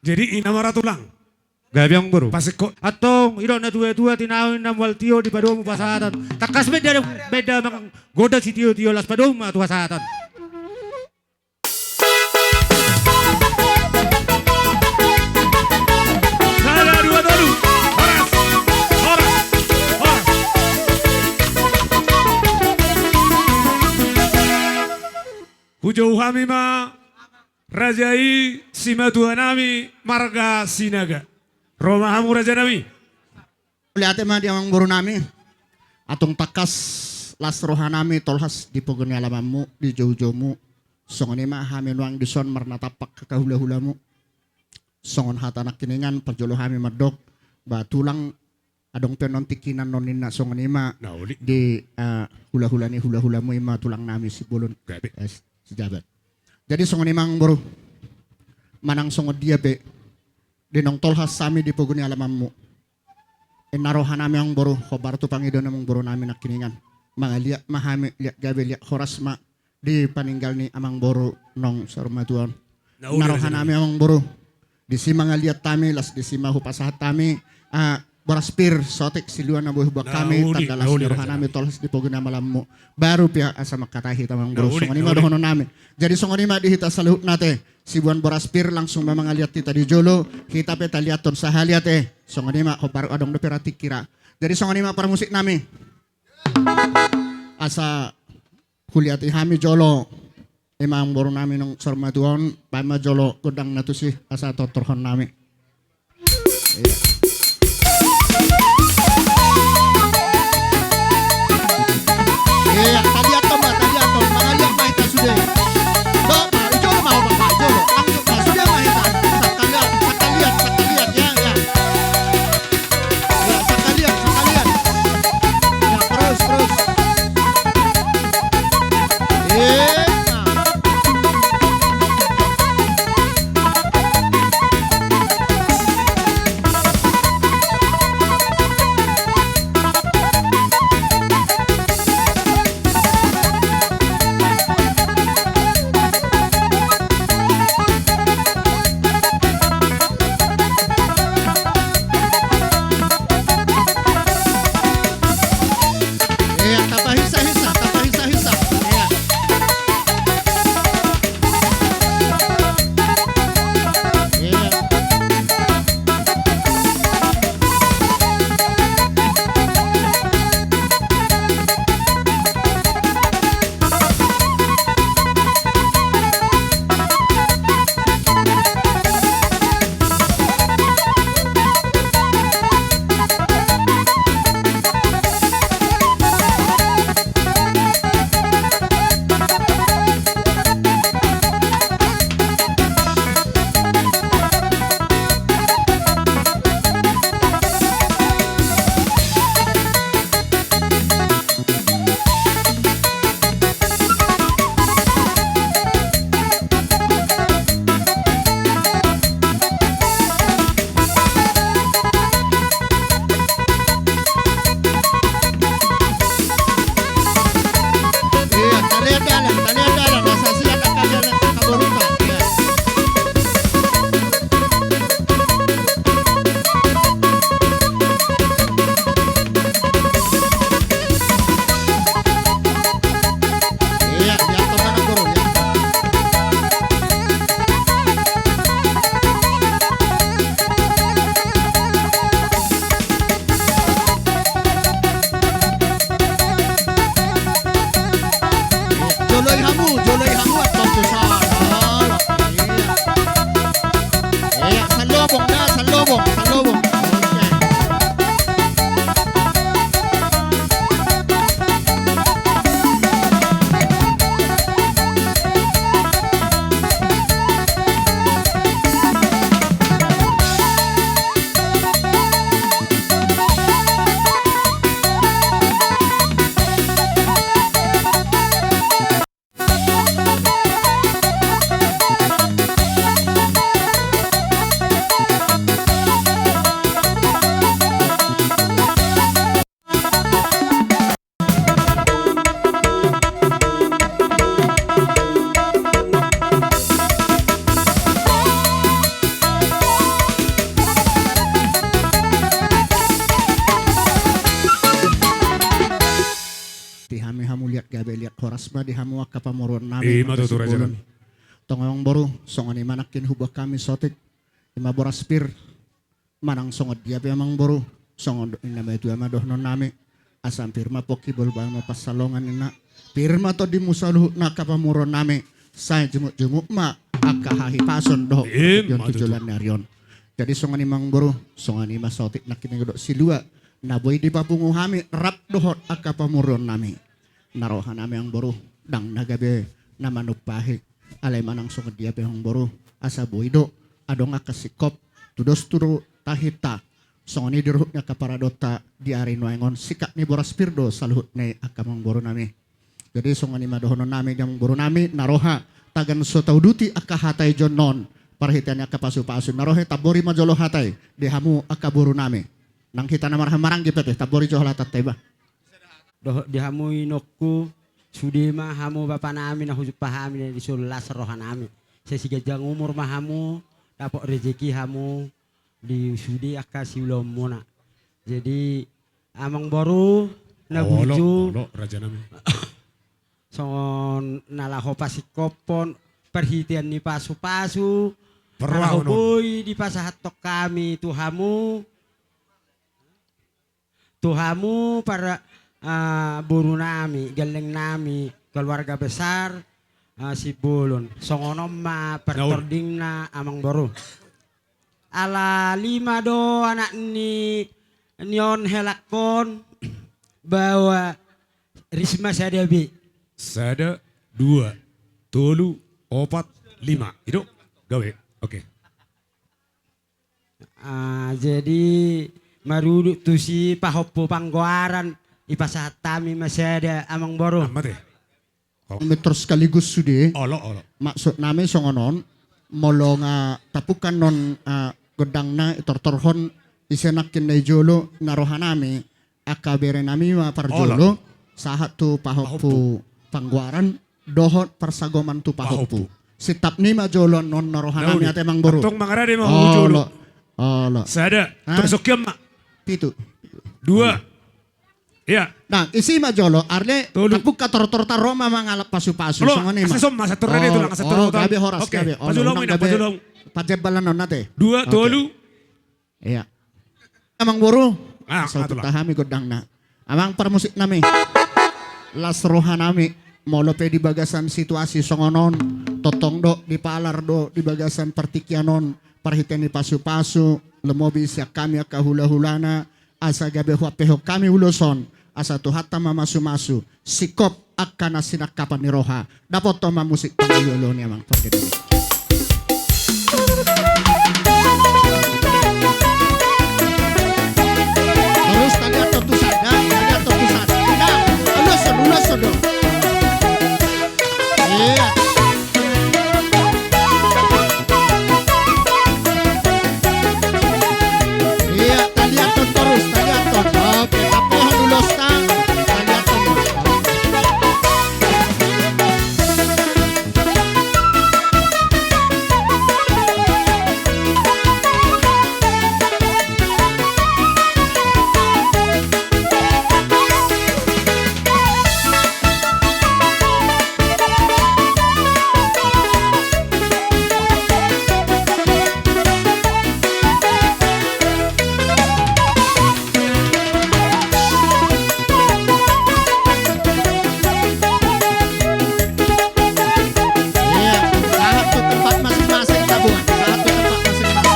Jadi inamarato lang. Gabi ang boro. Pasiko. Atong iro na tuwa tinawin na waltiyo di pado mo pasatan. Takas beda mang goda si tiyo las pado mo tuwa satan. Sada dua dulu. Horas. Hujau hami ma rajai sima tuhanami marga sinaga. Roma hamu raja nami. Lihat mah dia buru nami. Atong takas las rohanami tolhas di pogoni alamamu di jauh-jauhmu. Songon ima hami nuang dison marna tapak kahula-hulamu. Songon hatanak kiningan perjolo hami medok. Batulang adong penon tikinan nonina songon ima. Di hula-hulamu ima tulang nami si bulun. Yes. Sejabat. Jadi songon imang buru manang songon dia be dinong tolhas sami di pogoni alamammu narohan nami ang buru khobar tu pangido namang buru nami nakiningan mga liak mahami liak gabe liak horas ma di paninggal ni amang buru nong sarmatuan narohan nami amang buru di si mga liat tami las di si mahupasahat tami Baraspir sotek siluan na buah kami tandalas narohan nami tolhas di pogoni amalammu baru pihak asa makatahi tamang buru songon ima dohono nami. Jadi songon ima dihita saluhut nate si buan Baraspir langsung memang lihat kita di jolo kita peta lihat ton sahaliate songon ima kopar adong de perati kira. Jadi songon ima para musik nami asa kuliati hami jolo imang buru nami nong sormatuon pama jolo godang natusi asa totorhon nami. Iya. Taliaton, mga liyak mahita sudah. Do, ijolo mau bapak ijolo. Ang sudah mahita. Sakalian, ya. Ya, sakalian. Ya, terus. borasma di hamu akka pamuron nami Matutur aja Sipulon. Tongong boru songoni manakin hubah kami sotik ima boraspir manang songot dia memang boru songon inama itu ama dohnon nami asam firma poki bolbal pasalongan ina firma to di musaluh naka pamuron nami saya jemuk ma akka hahi pason doh yon tujulan narion jadi songoni mang boru songoni masotik nakin godok silua naboy di papungu hami rap dohot akka pamuron nami narohan nami ang boru dang nagabe namanupahi alay manang sunod dia pehong boru asa boydo adong akasikop tudos turu tahita songoni diruhut nya kaparadota di ari nuengon sikak ni boras pirdo saluhut ni akamang boru nami jadi songoni madohonon nami jam boru nami naroha tagan so tauduti akka hatai jonon parhitian akka pasu-pasu narohe tabori majolo hatai di hamu akka boru nami nang kita namar hamarang gipete tabori joholatat teba doh dihamui nokku sudima hamu bapa nami na hujud pahami di sulas rohan nami sesigajang umur mahamu dapat rezeki hamu di sudi akasi ulom mona jadi amang baru na buju raja nami songon nalaho pasikopon perhitian ni pasu-pasu Perlahan, boy di pasahat tok kami tuhamu para buru nami, galeng nami, keluarga besar si Bulon. Songonom ma pertording na amang baru. Ala 5 do anak ni nyon helakon bawa Risma Sadabi. Sada 2 tolu 4 5 itu gawe oke. Jadi maruduk tu si pahopo panggoaran ipasahat tami masih ada amang baru. Amat ya. Metro sekaligus sudah. Olo. Maksud nami songonon molo nga tapukan non gedang na tortorhon isenakin na jolo narohanami akabere nami ma parjolo sahat tu pahopu pangguaran dohot persagoman tu pahopu sitap ni ma jolo non narohanami ate mang boru tong mangarade mau jolo olo sada tersokyam mak pitu 2 iya nah isi ma jolo arle Tolu. tapuk ka tortor roma mangalap pasu-pasu lo songone ma asesom masa turun itu lang aseturun gabe horas oke gabe pajulong ina pajulong pajebalan non nate 2 tolu iya amang boru so atulah. tahami godang na amang permusik nami las roha nami molope di bagasan situasi songonon totong do di palar do di bagasan partikianon parhiten di pasu-pasu lemobi siak kami akka hula-hulana asa gabe huapeho kami uloson asa tuhata mamasu-masu sikop akka nasinakapan ni roha dapat toma musik pangayolo ni amang pagkede. Terus tadi atau tusan, nah, ulus dong. Iya. Iya, tadi atau terus, oke, tapi ulus tang, tadi atau iya, satu tempat masing-masing tabungan, satu tempat masing-masing.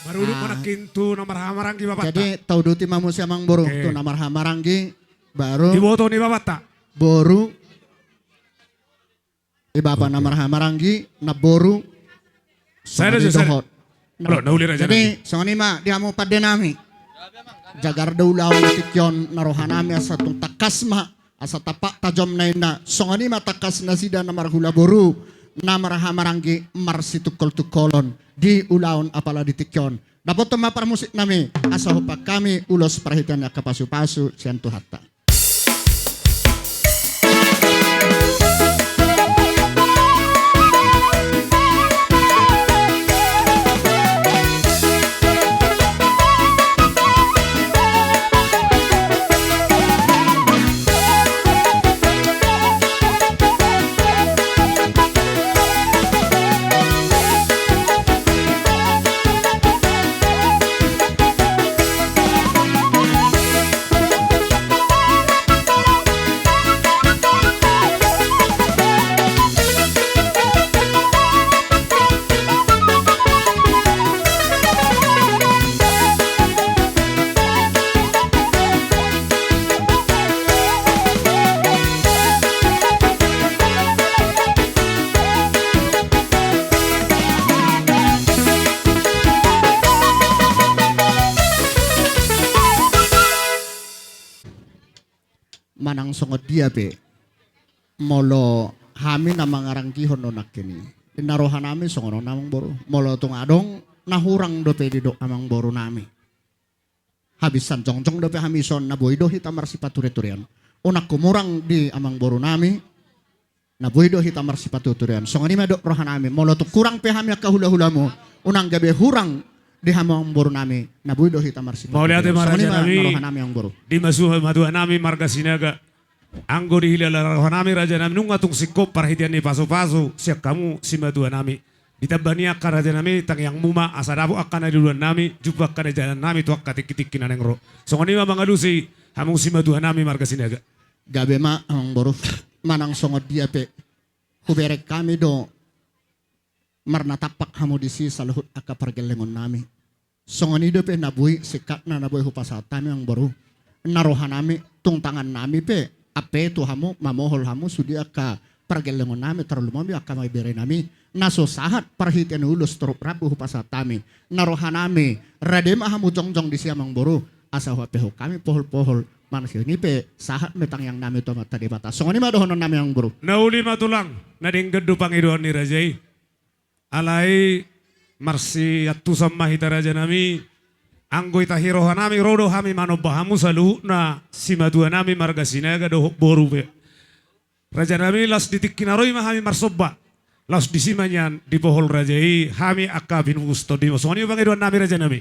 maruduk manakin tu nomor hamaranggi bapak Jadi tau duti mamu siamang boru tu namar hamaranggi baru di boto ni bapak tak boru ibapa namar hamaranggi na boru Saya di ada dohot. Lo, naulir aja Jadi songoni ma dia mau pada nami jagar daulau natikyon narohanami asa tung takas ma asa tapak tajom naina songoni ma takas nasida namar hula boru namar hamaranggi marsitukol tukolon di ulaon apala ditikyon dapat toma musik nami asa hupak kami ulos perhitian ya kapasu-pasu siantu hatta. songod dia pe molo hami na mangarang kihon no nakini inarohan nami songono namang boru molo tung adong nahurang do pe di do amang boru nami habisan jongjong do pe hamison na boy do hita marsipaturian unak kumurang di amang boru nami na boy do hita marsipaturian songoni ma do rohan nami molo tu kurang pe hami kahula-hulamu unang gabe hurang di hamang boru nami na boy do hita marsipaturian Mauliate songoni ma nami narohan nami ang boru di masuha madua nami marga sinaga anggo di hilala rohan nami raja nami nung atung sikop parhitian ni paso-paso siap kamu si madua nami ditabani akan raja nami tang yang muma asadabu akan ada duluan nami jumpa akan jalan nami tu akan tik-tik naneng ro songoni ma mangadusi hamung si madua nami marga sinaga gabe ma ang boru manang songod dia pe huberek kami do marna tapak hamu disi saluhut aka pergelengon nami songoni do pe nabui sikat na nabui hupasat tami ang boru narohan nami tung tangan nami pe ape tu hamu mamohol hamu sudi aka pergelengon nami terlalu mami aka may bere nami naso sahat perhitian ulus terup rabu hupasat tami narohan nami radem hamu jongjong disi amang boru asa huapeho kami pohol-pohol manusia ini pe sahat metang yang nami to mata di batas songoni ma dohonon nami yang boru nauli matulang nading gedu pangiduan ni rajai alai marsi atu sama hita raja nami anggo ita hiroha nami rodo hami manobahamu salu na si madua nami marga sinaga do boru pe raja nami las ditik kinaroi ma hami marsoba las disimanyan di pohol rajai hami akabin gusto di songoni pangiduan nami raja nami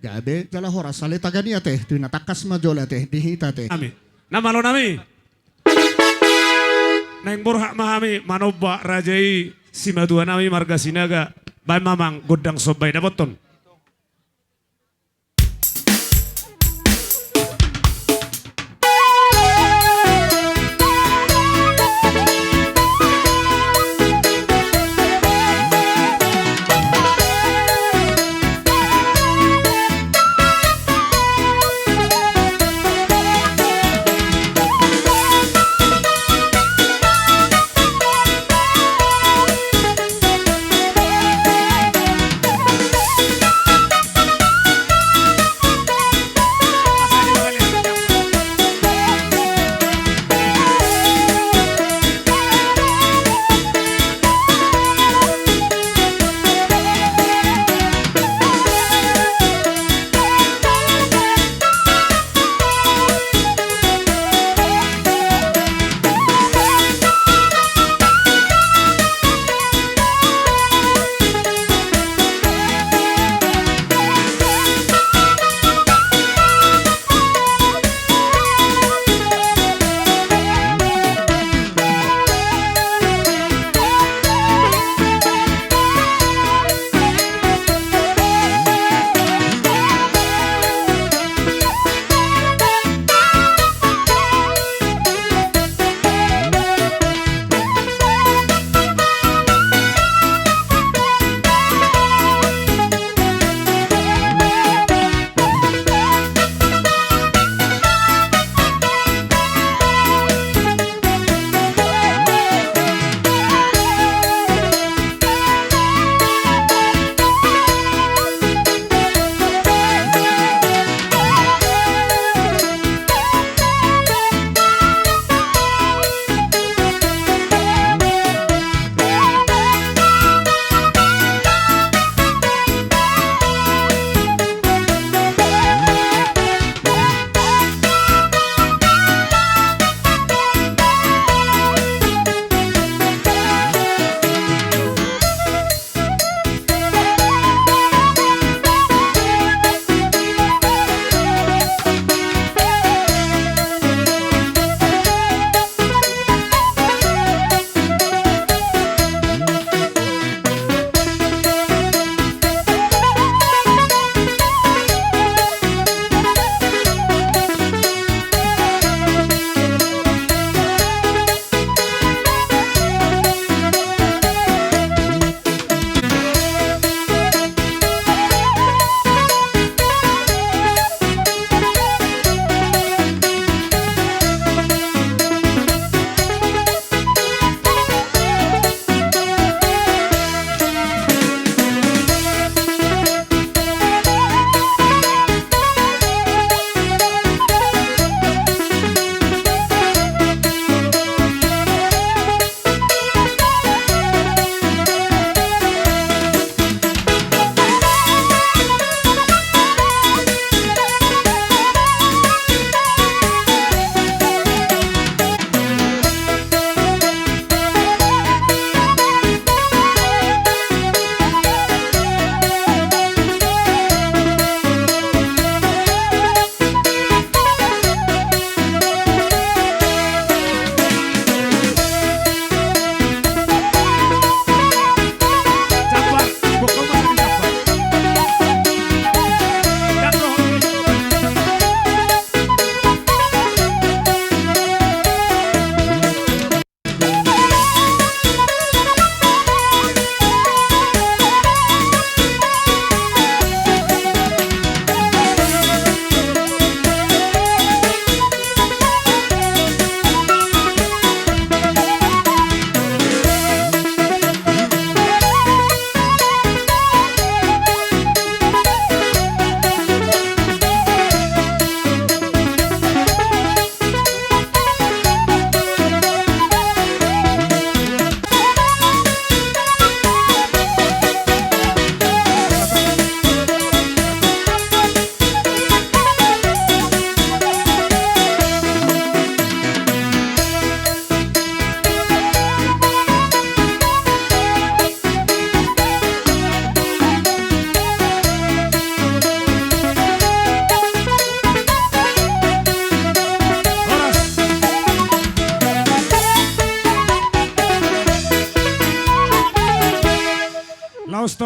gabe jala hora sale tagani ate tu natakas majola te dihita te nami nama lo nami neng borhak mahami manoba rajai si madua nami marga sinaga bay mamang godang sobay dapoton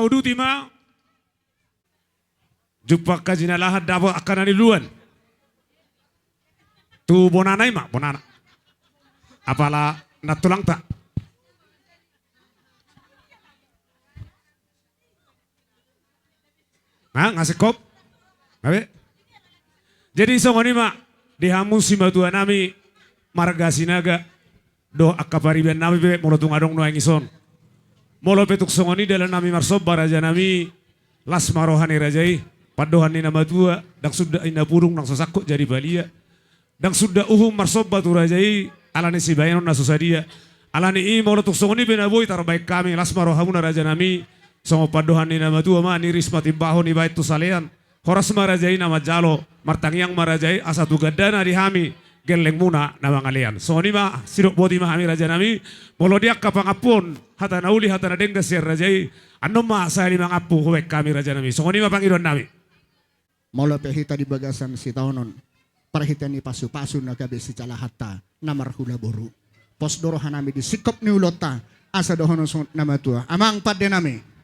uduti ma. Jumpa kajina lahat dapat akan ada duluan. Tu bonanay ma, bonana. Apala natulang tak. Nah, ngasih kop. Ngabe. Jadi songoni ma dihamu si matua nami marga sinaga do akapariban nami be molo tungadong no angison. Molo petuk songoni dalam nami marsob baraja nami las marohani rajai padohan ni nama tua dak sudah ina burung nang sosakko jadi balia. Dak sudah uhum marsob batu rajai alani si bayanon nasusadia. Alani i molo tuk songoni benaboy tarbaik kami las marohamuna raja nami songo padohan ni nama tua ma ni risma timbaho ni bait tu salean. Horas marajai nama jalo, martangyang marajai asa tugadana di hami, geleng muna nama ngalian. So ni ma sirok boti ma hami raja nami, molo dia kapangapun, hata nauli hata nadengga siar rajai, anom ma saya lima ngapu huwek kami raja nami. So ni ma pangidon nami. Molo pehita di bagasan si taonon, parhita ni pasu-pasu nagabe si calahata, namar hula boru. Pos dorohan nami di sikop ni ulota, asa dohono nama tua, amang padde nami.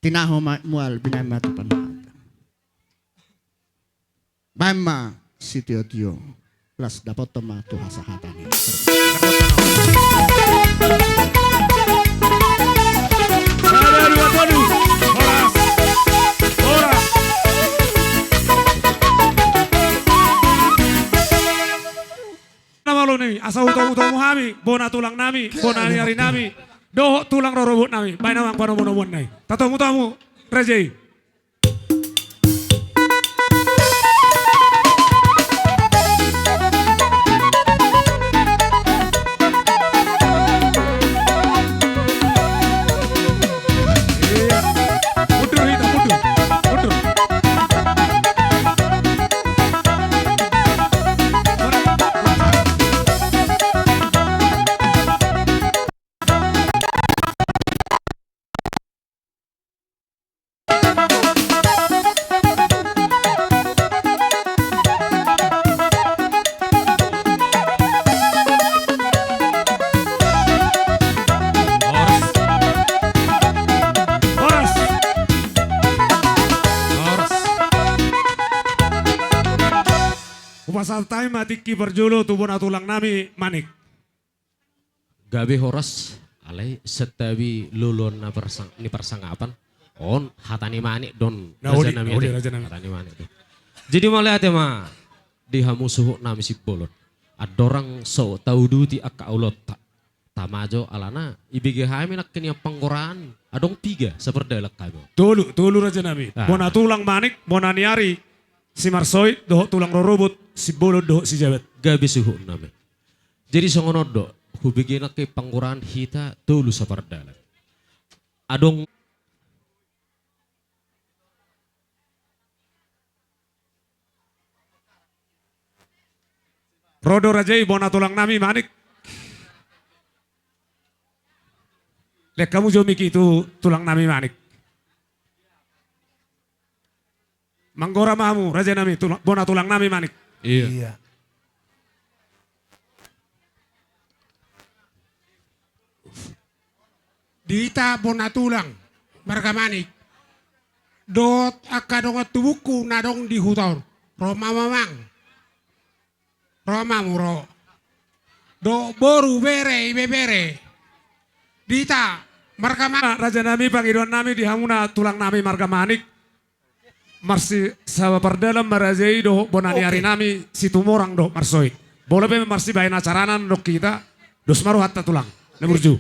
Tinaho mual binamatu panahata. Bama si tio-tio. Plus dapat toma tuha sa hatani. Namalo nami, asa utong-utong muhami, bona tulang nami, bona nyari nami. Doh tulang rorobot nami, baik namang panomonomon nai. Tamu rajai. Mundur hita, mundur. Pasal time mati kiper julu tubuh tulang nami manik. Gabe horas alai setawi lulun na ni persangapan on hatani manik don raja nami hatani manik. Jadi malah ate ma dihamu suhu nami si bolon. Adorang so tau duti akka ulot tak tamajo alana ibige hami nak kenia panggoran adong tiga seperti lek kabo. Tulu raja nami. Bona tulang manik, bona niari. Si Marsoy doh tulang rorobot, si Bolo doh si Jabet. Gabi suhu nami. Jadi songono do, hubigina ke pangguran hita tulu sa pardalan. Adong Rodo Rajai bona tulang nami manik. Lek kamu jomiki itu tulang nami manik. Manggora mamu, raja nami, bona tulang nami manik. Iya. Dita bona tulang, marga manik. Dot akadonga tubuku nadong di hutor. Roma mamang. Roma muro. Do boru bere ibe bere. Dita marga manik. Raja nami pangidon nami dihamuna tulang nami marga manik. Marsi sawa perdalam marajai do bonani hari nami situ morang do marsoi. Boleh pe marsi bayan acaranan do kita dos maru hatta tulang. Nemurju.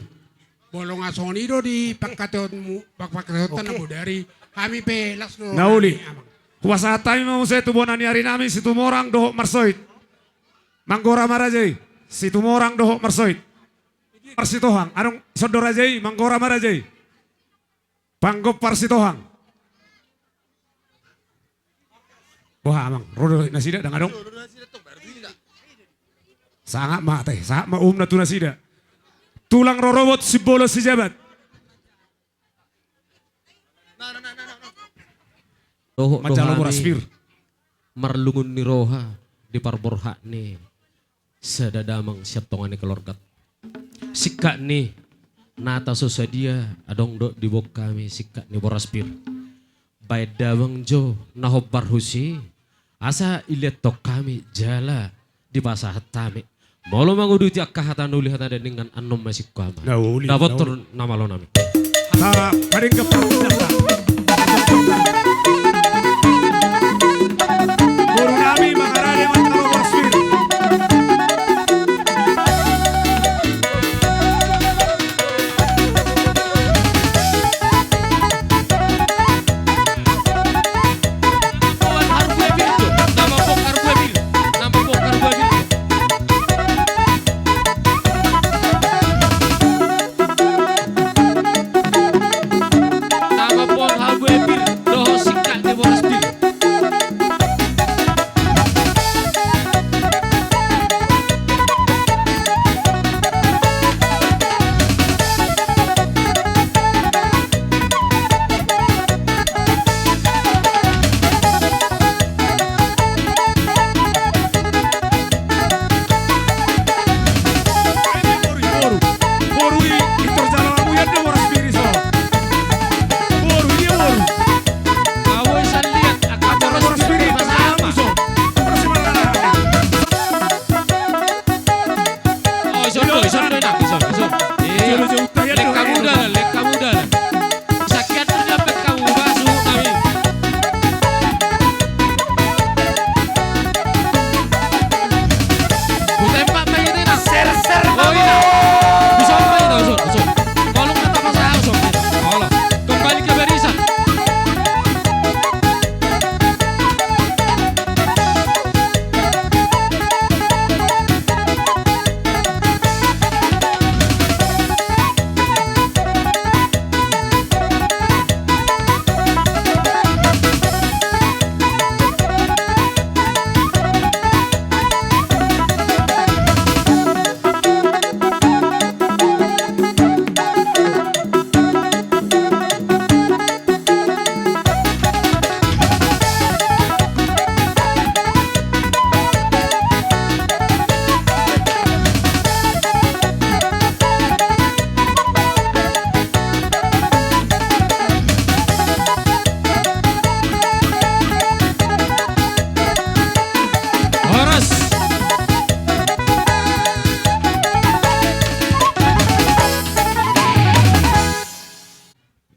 Bolong asoni do di pangkateotmu pakpakeotan namu dari kami pe lasno. Nauli. Kuasa tami mau saya tu bonani hari nami situ morang do marsoi. Manggora marajai situ morang do marsoi. Marsi tohang anong sodorajai manggora marajai. Panggop parsi tohang. Wah amang, rodo nasida dang adong. Sangat mate, sangat na tu nasida. Tulang rorobot si Bolo si Jabat. Macalo boraspir. Marlungun ni roha di parborha ni sedadamang siap tongan ni kelorgat. Sikak ni nata sosadia adong do di bok kami sikat ni boraspir. Baik dawang jo nahobar husi asa iliat tok kami jala di pasah tami. Molo manguduti akahatan uli hata dengan anom masih kama. Dapat turun nama lo nami. Sa paring kepercayaan. Guru nami mengarah dengan kalau wasfir.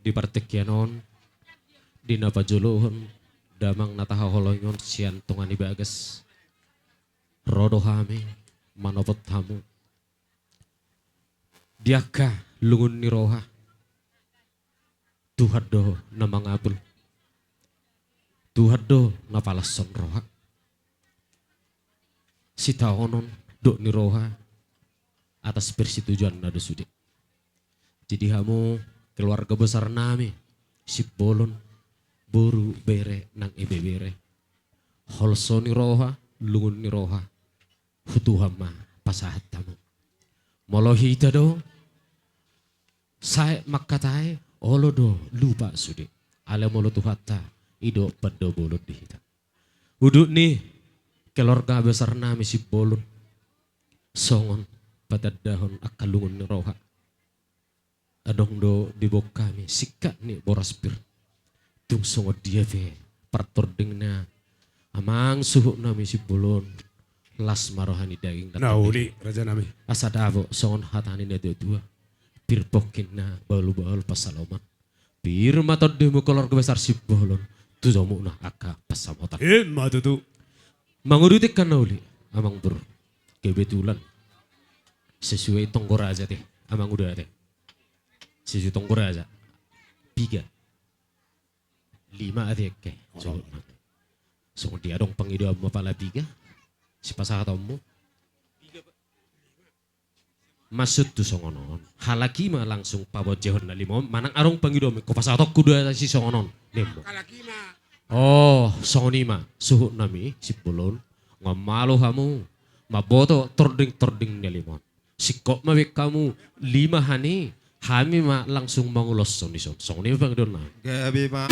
Di partekyanon di napajuluhon damang nataha holonyon sian tungani bagas rodo hami manopot hamu diaka lungun ni roha tuhaddo na mangabul tuhaddo na palason roha sitaonon do ni roha atas persetujuan nado sudi jadi hamu keluarga besar nami si bolon boru bere nang ebe bere holso ni roha lungun ni roha hutuhama pasahat tamu molohita do saya makatai olo do lupa sudi ale molo tuhata ido pedo bolot dihita uduk ni keluarga besar nami si bolon songon pada dahon akalungun ni roha adong do di bok kami sikat ni boraspir tung songo dia ve partording na amang suhu nami si bolon las marohani daging Nauli raja nami asadavo songon hatani na dua pir pokin na balu-balu pasaloman pir matod demo keluarga besar si bolon tu zomu na aka pasamotan matutu mangurutik kan nauli amang bro kebetulan sesuai tonggor aja teh amang udah teh sisi tonggor aja 3 5 adek ke so dia dong pengido mo pala 3 si pasakatamu masud tu songonon halaki ma langsung pabojehon na limo manang arong pengido ko pasatok kuda si songonon nemo oh songonima suhu nami si pulon ngamalo hamu maboto tording na limon sikok mawik kamu 5 hani Hami ma langsung mengulos sonison. Song ini bang Dona. Gabi ma.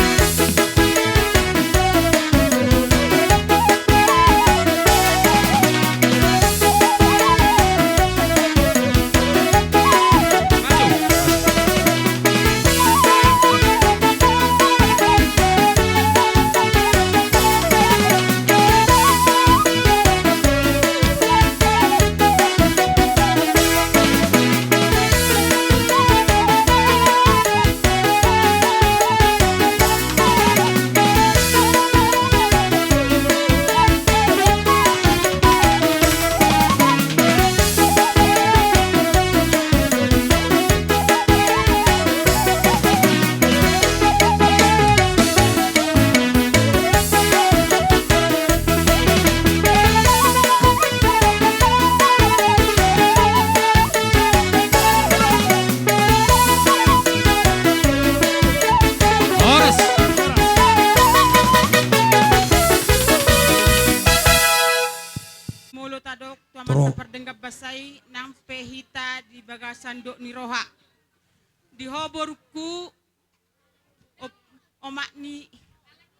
Aman perdenggap basay ng pehita di bagasandok ni Roha. Di hoborku omak ni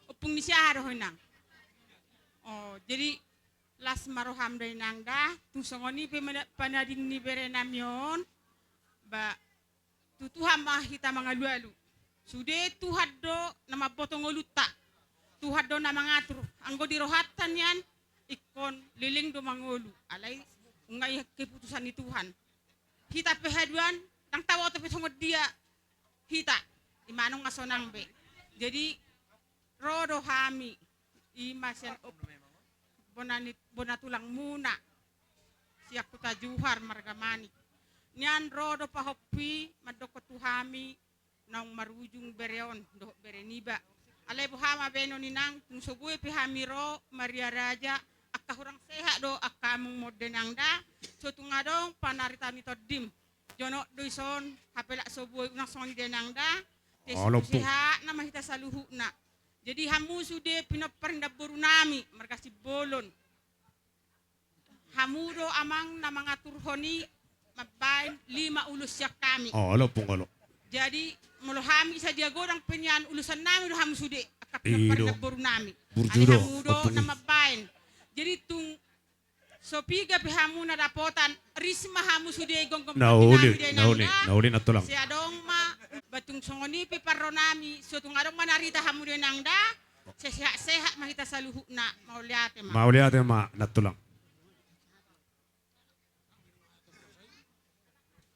opung ni siya nang. Oh, jadi las maroham dari nangda tusongoni panadin ni berenamion ba tutuham mahita mga lualu. Sude tuhaddo nama potong oluta. Tuhaddo na mangatur. Anggo di rohatan yan ikon liling do mangolu. Alay ungay keputusan ni Tuhan. Hita pehaduan tang tawa tapi songod dia hita imanong ngasonang be. Jadi rodo hami imasen bonatulang muna siyak kuta juhar margamani. Nian rodo pahopi madoko tuhami nang marujung bereon do bereniba. Alay buhama beno ninang kung subuhi pihamiro Maria Raja akka hurang sehat do akka mong modenang da so tungadong panarita ni todim jono doison hapela subuhi unang song denang da sehat na mahita saluhu na. Jadi hamu sude pinaparinda nami markasi bolon. Hamu do amang na mga turhoni mabain 5 ulus siya kami. Jadi mulu hami sa diagodang penyan ulusan namin do hamu sude akap na nami. Ali hamu do na mabain. Jadi tung sopiga pi hamu na dapotan risma hamu sude gonggong nauli na tulang. Si adong ma batung songoni pi parronami so tung adong manarita hamu de nangda sehat mahita saluhu na mauliate ma natulang.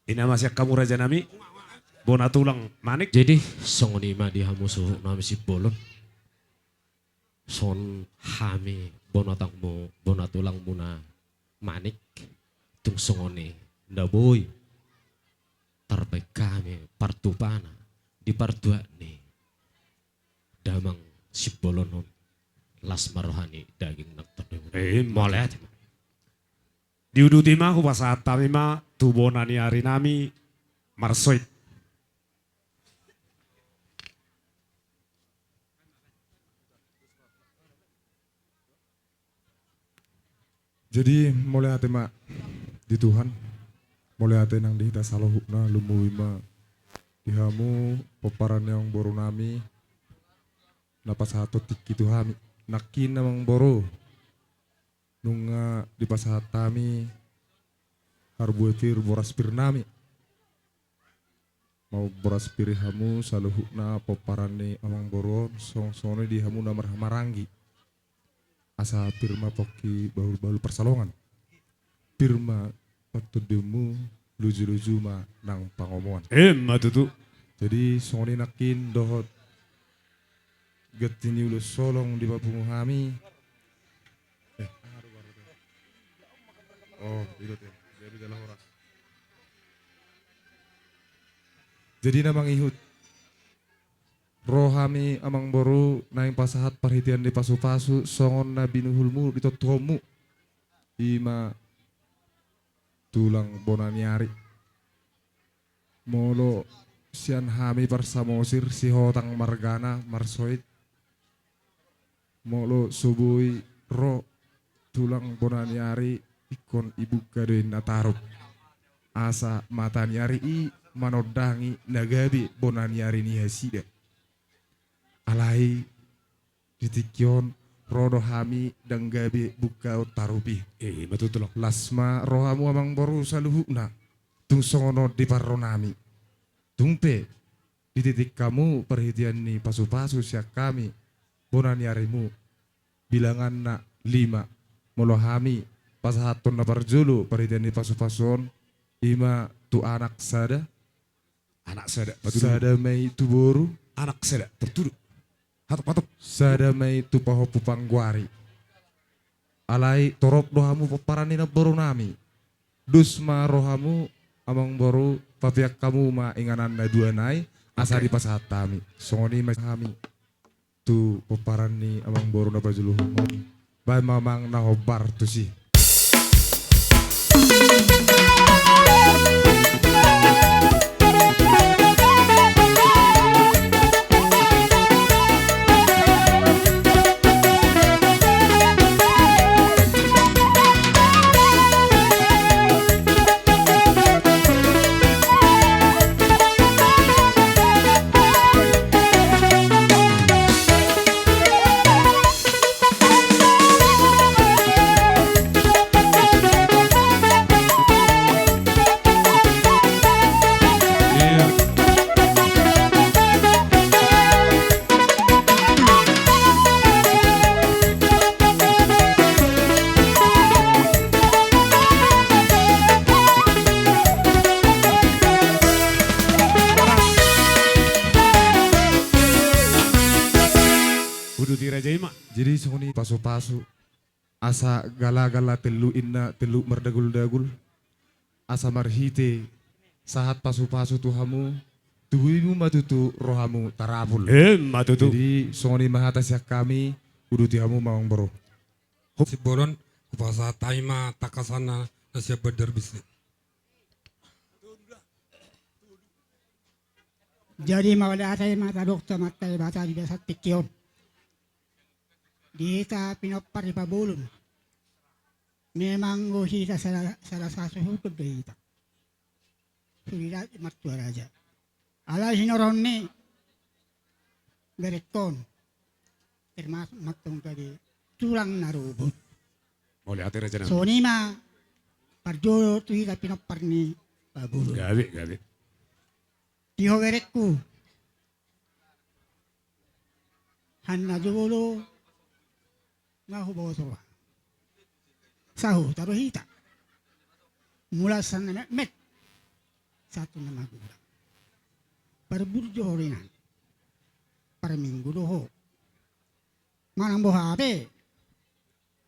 Ina masyak kamu raja nami bonatulang manik. Jadi songoni ma di hamu suhu nami si bolon. Son hami bonatang mo bonatulang muna manik tung songoni ndaboy tarpay kami partupana di partua ni damang si bolonon las marohani daging nagtanong molet diuduti ma ko pasat kami ma tubonan ni ari nami marsoit. Jadi mulai hati mak di Tuhan, mulai hati nang dihita salohukna lumuwi ma dihamu peparan yang boru nami napas satu tiki tuhami nakin namang boro nunga di pasahat tami harbuetir boras pir nami mau boras pir hamu salohukna peparan ni amang boron song sone dihamu namar marangi. Asa pirma poki baul persalongan. Pirma patudemu luju-luju ma nang pangomongan. Matutu. Jadi songoni nakin dohot getini ulus solong di papumuhami. Oh, itu teh. Dia jalan horas. Jadi namang ihut rohami amang boru naing pasahat perhitian di pasu-pasu songon na binuhulmu itu tomu ima tulang bonaniari molo sian hami parsamosir si hotang margana marsoit molo subui ro tulang bonaniari ikon ibu kadoin nataruk asa mataniari i manodangi nagabi bonaniari ni hasida alai ditikyon rodo hami dan gabi buka tarupi betul lasma rohamu amang boru saluhukna tung songono di parronami tungpe di titik kamu perhitian ni pasu-pasu siak kami bonani arimu bilangan na 5 molo hami pasahaton na parjulu perhitian ni pasu-pasun 5 tu anak sada sada mai tu boru anak sada tertuduh patok sadamai tu paho pupangguari alai torok dohamu peparani na boru nami dusma rohamu amang boru papiak kamu ma inganan na dua nai asa di pasahat tami songoni mas kami tu peparani amang boru na bajuluhum bay mamang na hobar tu si. Jadi songoni paso-paso asa gala-gala telu inna telu merdagul-dagul asa marhite sahat paso-paso tuhamu tubuhimu matutu rohamu tarabul. Matutu. Jadi songoni mahata siak kami udu tihamu mawang boro. Si bolon kupasa taima takasana nasya bedar bisnis. Jadi mawala tayo mata dokter mata bata di dasar tikyon. Dita pinaparipabolon. Memang kita salah satu hukum kita. Sudah matua raja. Ala hinoron ni berekon. Termasuk matung tadi tulang narubut. Oleh hati raja So ni ma parjolo tu kita pinaparni pabolon. Gabi. Tiho berekku. Hanna jolo ngahu bawa soa. Sahu taruh hita. Mula sana met. Satu nama gula. Perburjo horinan. Per minggu doho. Manang boha ape.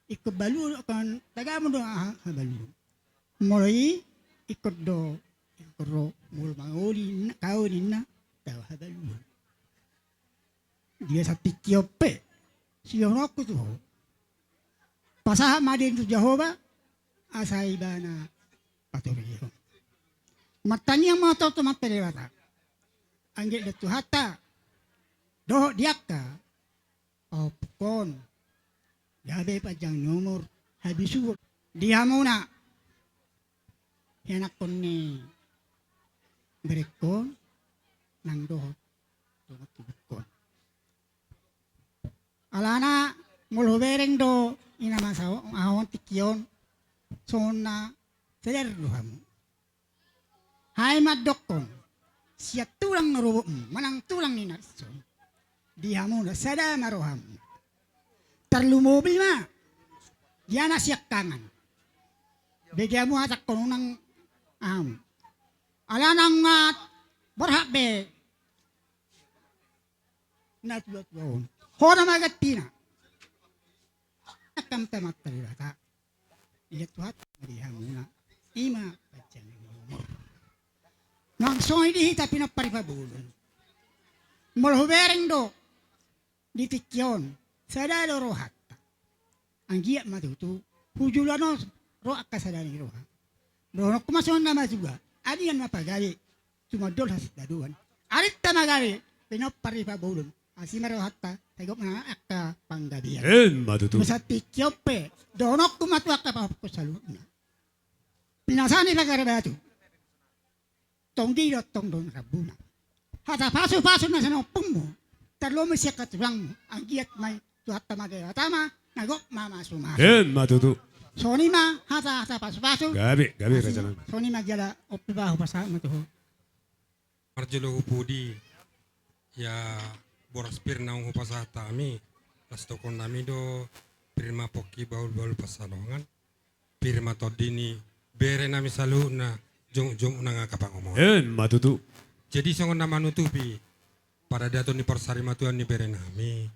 Ikut balu akan tagamu doa balu. Mulai ikut do ikut ro mul mangoli kau nina tahu balu. Dia satu kiope. Siapa aku tu? Pasah madin tu Jehovah asai bana paturiyo. Matanya mata tu mata lewata. Anggil datu hata. Doh diaka. Opkon. Gabe pajang nomor habisu. Dia muna. Yanak kon ni berekon nang doh tubukon. Alana mulhubereng do ina masaw ahon tikyon sona sederruham. Hai madokon siya tulang narubo manang tulang ni narso. Dia muna sada maroham. Terlumobil ma. Dia na siya kangan. Bigyan mo hatak ko nang alanang berhak be. Natulot bawon. Hona magat pina. Nakam tamat talibata. Iya tuhat dia muna. Ima pajang nomor. Nang soy di hita pinaparipabolon. Mulhubereng do. Ditikyon. Sadalo rohat. Ang giyak matutu. Hujulano roak kasadani roha. Rohok kumason nama juga. Adian mapagari. Sumadol hasit daduan. Arit tamagari. Pinaparipabolon. Asimaro hatta. Tagok na akka panggabiyan. Matutu. Masa tikyope. Donok kumatwa ka pa ko sa luna. Pinasani pa karabatu. Tong dilo tong don rabuna. Hata paso-paso na sa nopong mo. Tarlo mo siya katurang mo. Ang giyat may tuhat tamagay. Tama. Nagok mama sumasa. Matutu. So ni ma hata paso-paso. Gabi raja na. So ni magyala opibaho pa sa matuho. Marjolo hupudi ya boras pirna ang hupasa tami. Lasto kon nami do pirma poki baul-baul pasalongan. Pirma todini bere nami salu na jong na nga kapangomon. Matutu. Jadi songon na manutupi pada dato ni persarimatuan ni bere nami.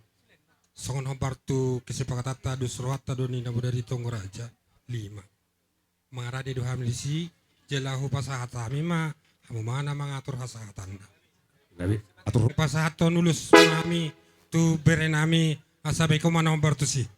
Songon hompartu kesepakatata dusroata do ni nabu dari tonggo raja 5. Mengarade do hamlisi jelahu pasahata mima hamu mana mengatur hasahatan. Gabi atur pasahaton nulus nami tu bere nami asabe ko mana hompartu si.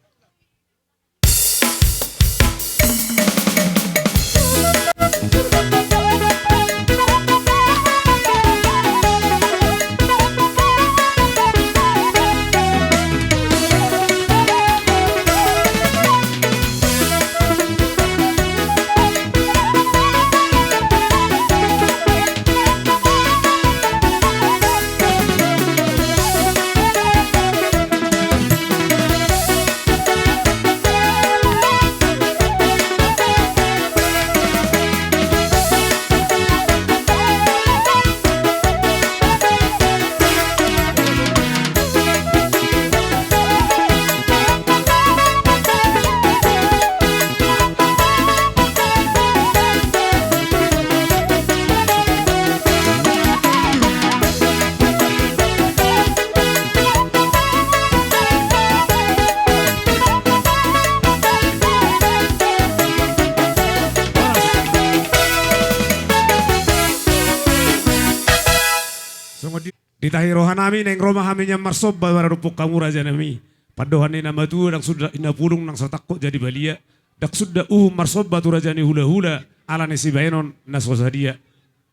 Ditahi rohanami neng Roma haminya marsob barupuk kamu raja nami. Padohan ni nama tu dang sudah ina pulung nang satakko jadi balia. Dak sudah marsob batu raja ni hula-hula ala ni si bayenon nasosadia.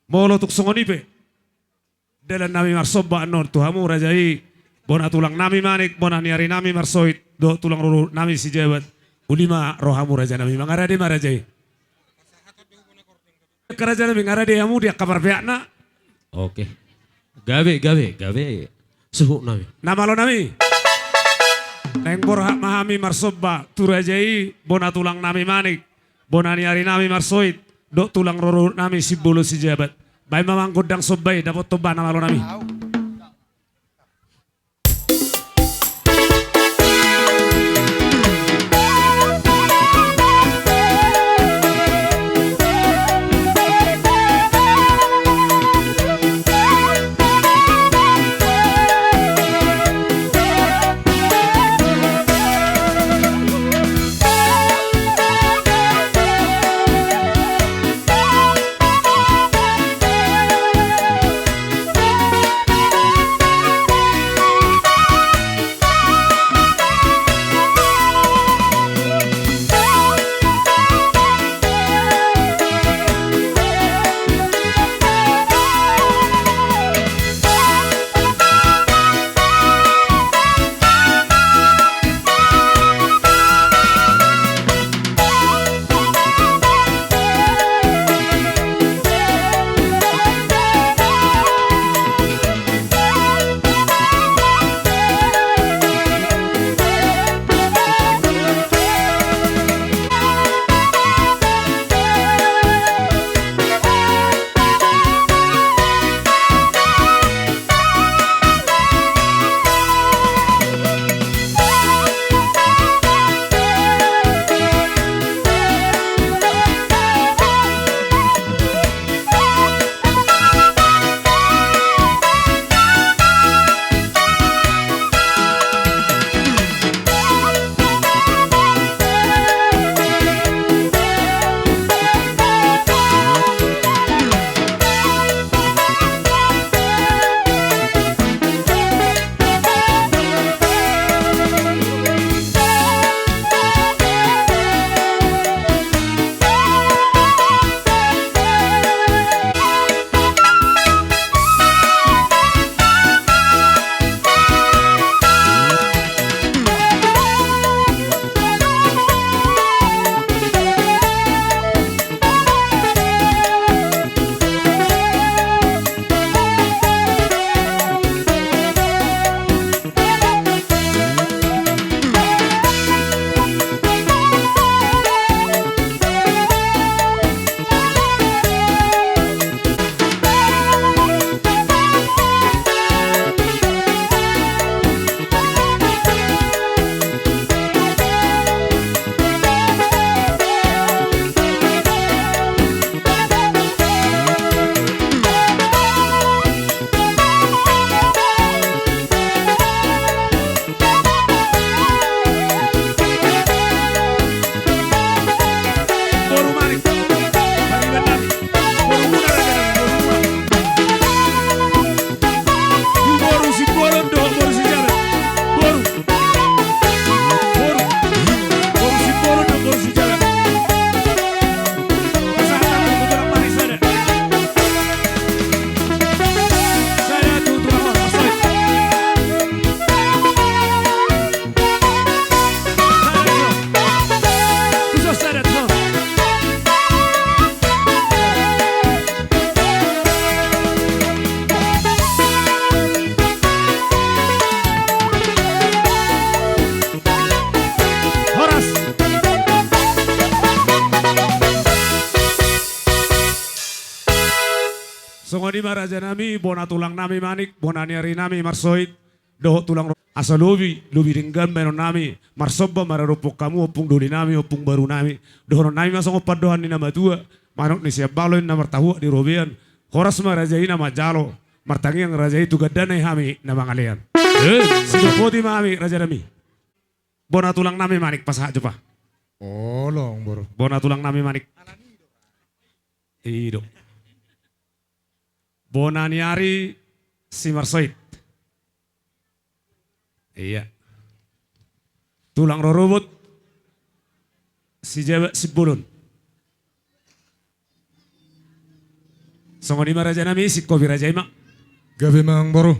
Molo tuk songonipe. Dalam nami marsob ba anon tuhamu rajai. Bona tulang nami manik, bona niari nami marsoit. Do tulang ruru nami si jabat. Ulima rohamu raja nami mangarade marajai. Kerajaan nami ngarade hamu dia kabar beakna. Oke. Gabe. Suhu nami. Nama lo nami. Neng borhak mahami marsobba turajai bona tulang nami manik. Bona niari nami marsoit. Dok tulang roro nami si bulu si jabat. Bayi mamang godang sobai dapat toba nama lo nami. Songoni maraja nami, bona tulang nami manik, bona niari nami marsoit, doho tulang asa lubi ringgan benon nami, marsobba mararupok kamu, opung duli nami, opung baru nami, doho nami masong opadohan ni nama tua, manok ni siap baloin na martahu di robian, horas maraja ina majalo, martangi yang raja itu gadanai hami nama ngalian. Sido poti mami raja nami, bona tulang nami manik pas hak jepa. Oh long bro. Bona tulang nami manik. Ido. Bona niari si Marsoid. Iya. Tulang rorobot si Jawa si Bulun. Songoni Raja Nami si Kopi Raja Ima. Gabe mang boro.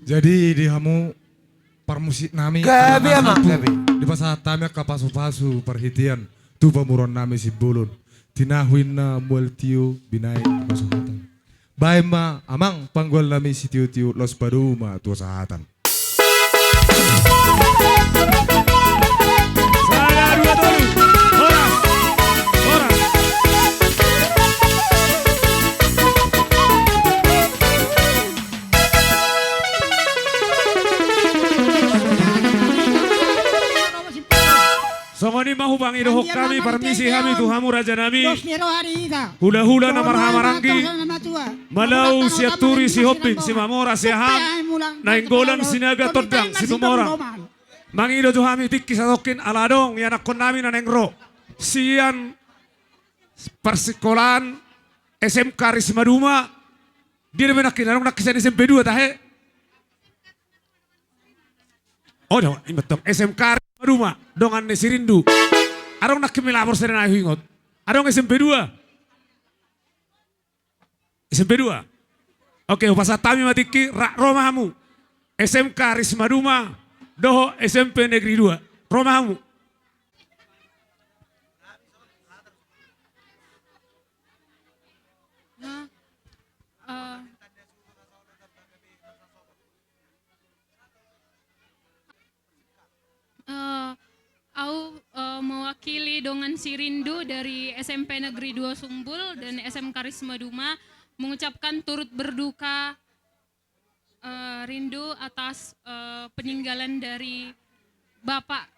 Jadi di hamu parmusik nami. Gabe amang gabe. Di pasar tamya kapasu-pasu perhitian. Tu pamuron nami si Bulun. Tinahuin na mualtiu binay masuhatan. Baima amang panggol nami si tiu-tiu los paduma tua sahatan. Songoni mahu bangi dohok kami permisi kami tuhamu Raja Nami. Dos miro hari ita. Hula-hula na marhamaranggi. Malau si aturi si hoping si mamora si ham. Nainggolan sinaga todang si tumorang. Mangido tuhami tikki satokin aladong yan akon nami na nengro. Sian persikolan SMK Risma Duma. Dia na nakinarong nakisan SMP 2 tahe. Oh no, imbetong SMK Risma Duma dongan ni Sirindu. Arong nakimilabor sa na hingot. Arong SMP 2. SMP 2. Oke, upasa tami matiki romahamu. SMK Risma Duma. Doho SMP Negeri 2. Romahamu. Mewakili dongan si Rindu dari SMP Negeri 2 Sumbul dan SMK Risma Duma mengucapkan turut berduka Rindu atas peninggalan dari Bapak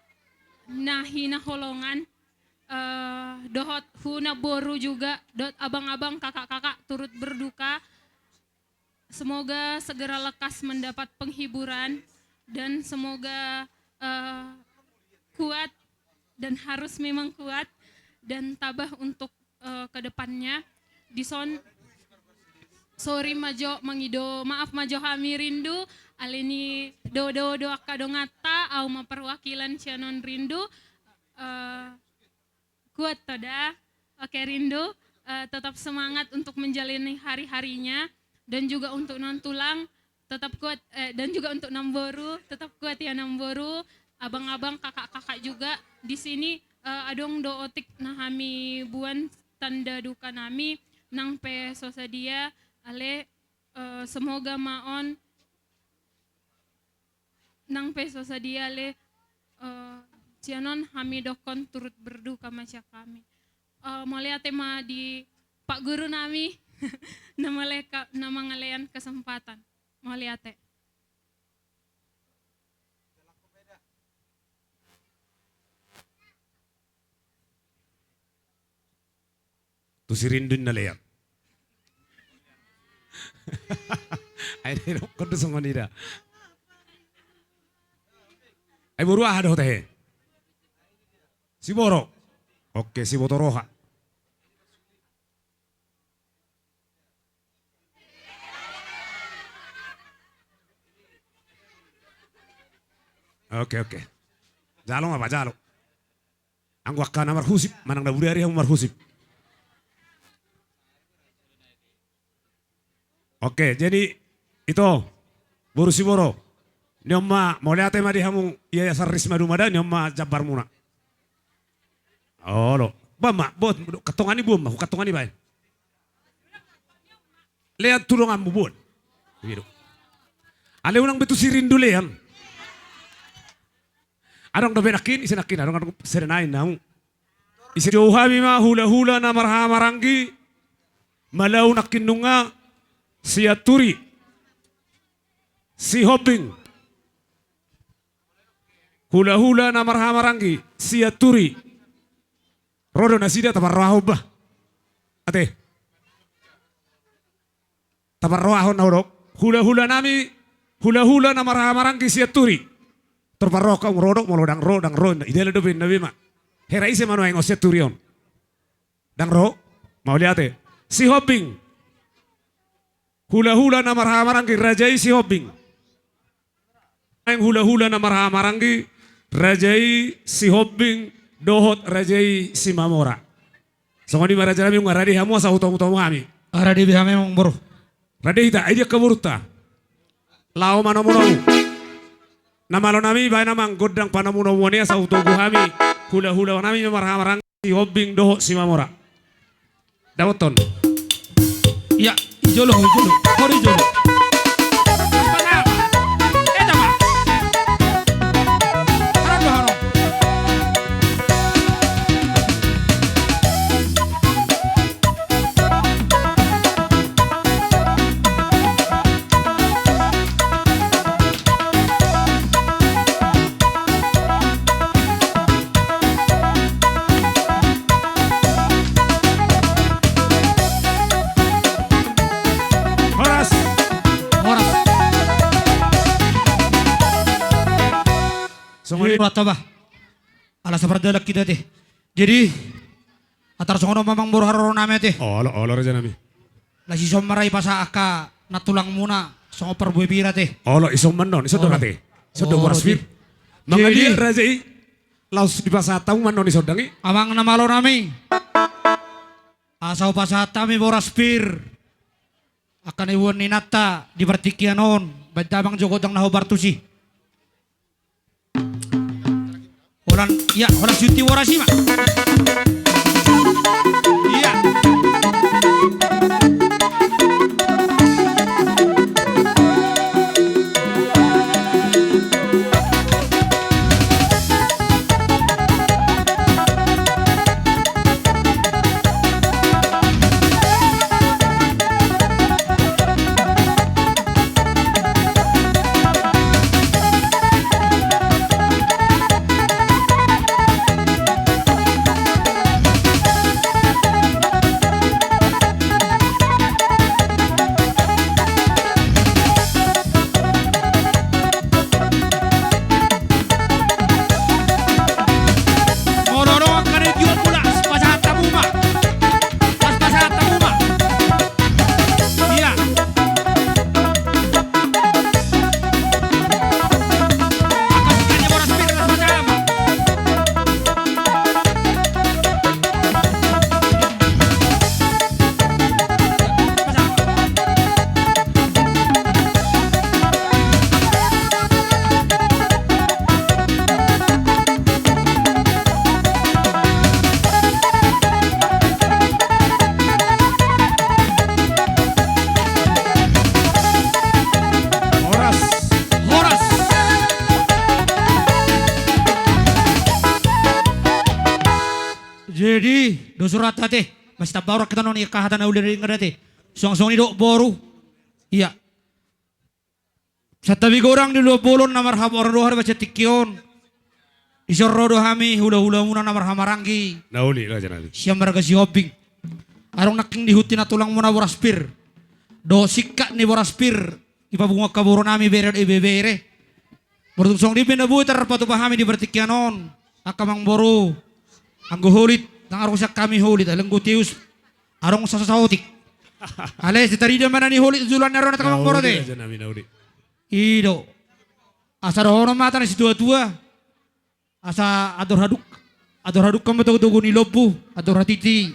Nahina Holongan, dohot huna boru juga, dot abang-abang kakak-kakak turut berduka. Semoga segera lekas mendapat penghiburan dan semoga kuat dan harus memang kuat dan tabah untuk kedepannya. Dison sorry majo mangido maaf majo kami Rindu alini do akadongata au maperwakilan Cianon Rindu kuat toda. Oke Rindu tetap semangat untuk menjalani hari-harinya dan juga untuk non tulang tetap kuat dan juga untuk Namboru tetap kuat ya Namboru. Abang-abang kakak-kakak juga di sini adong dootik nahami buan tanda duka nami nang pe sosadia ale semoga maon nang pe sosadia ale cianon hami dokon turut berduka maca kami. Mulia tema di Pak Guru nami nama ngalean kesempatan. Mulia te. Tu si Rindu na leyak. Ay nero kondo songonida. Ay buru ahad ho tahe. Si Boro. Oke si Botoroha. Oke. Jalo apa jalo? Anggu akan amar husip, manang na budari amar husip. Oke, jadi itu Buru si Boro. Nyoma mau lihat tema di hamu Yayasan Risma Duma dan nyoma Jabar Muna. Oh lo, bama, bot ketongani bom, aku ketongani bay. Lihat tulunganmu bot. Gitu. Ale unang betu si Rindu lean. Arong dobenakin, isinakin, arong serenain namu. Isi jauhami ma hula-hula na marhamaranggi. Malau nakin nunga. Si Aturi, si Hoping, hula-hula na marhamaranggi, si Aturi, rodo nasida tabarrahobah, ate, tabarrahon naurok, hula-hula nami, hula-hula na marhamaranggi si Aturi, terbarroka rodok molodang ro, idela dobin nabi ma, hera ise manu yang si Aturi on, dang ro, mau lihat si Hoping. hula-hula na marhamaranggi rajai si Hobing. Ang hula-hula na marhamaranggi rajai si Hobing dohot rajai si Mamora. So ngoni maraja nami ngaradi hamu asa utong-utong kami. Aradi bihame mong boro. Radi hita aja kaburuta. Lao manomuno. Namalo nami bay namang godang panamuno woni asa utong kami. Hula-hula nami marhamaranggi si Hobing dohot si Mamora. Dawoton. Ya, ijolo, hori ijolo. Rata ba? Ala sa pardalak kita teh. Jadi atar songono mamang boro haroro nami teh. Olo raja nami. Lasi somaray pa sa aka natulang muna songo perbuai pira teh. Olo isong manon iso dokate. Iso do boraspir. Mangali raja i laus di pasatang manon iso dangi. Amang namalo nami. Asau pasatami boraspir. Akan iwan ni nata di Bartikianon. Badamang jogodang nahobartusi. Orang cuti warasi mak. Iya. Jadi dosurat teh masih tabarak kita noni kahatan na ulir ngada teh. Song-song ni dok boru. Iya. Satabi gorang di 20 namar orang dohar baca tikion. Isor rodo hami hula-hula muna namar hamaranggi. Nauli lah jangan. Siam marga si Hobing. Arong naking dihutin na tulang muna boraspir. Do sikka ni boraspir. Ipabunga kaburo nami bere ibebere. Bertusong di pindabuhi terpatu pahami di Bartikianon. Akamang boru. Anggo hulit, nang arusak kami hulit, alang gutius, arong sasautik. Ale, sitarida mana ni hulit zulan naron at kamang boro de. Ido, asa rohono mata na si tua-tua, asa ador haduk kami tugu-tugu ni lobu, ador hatiti,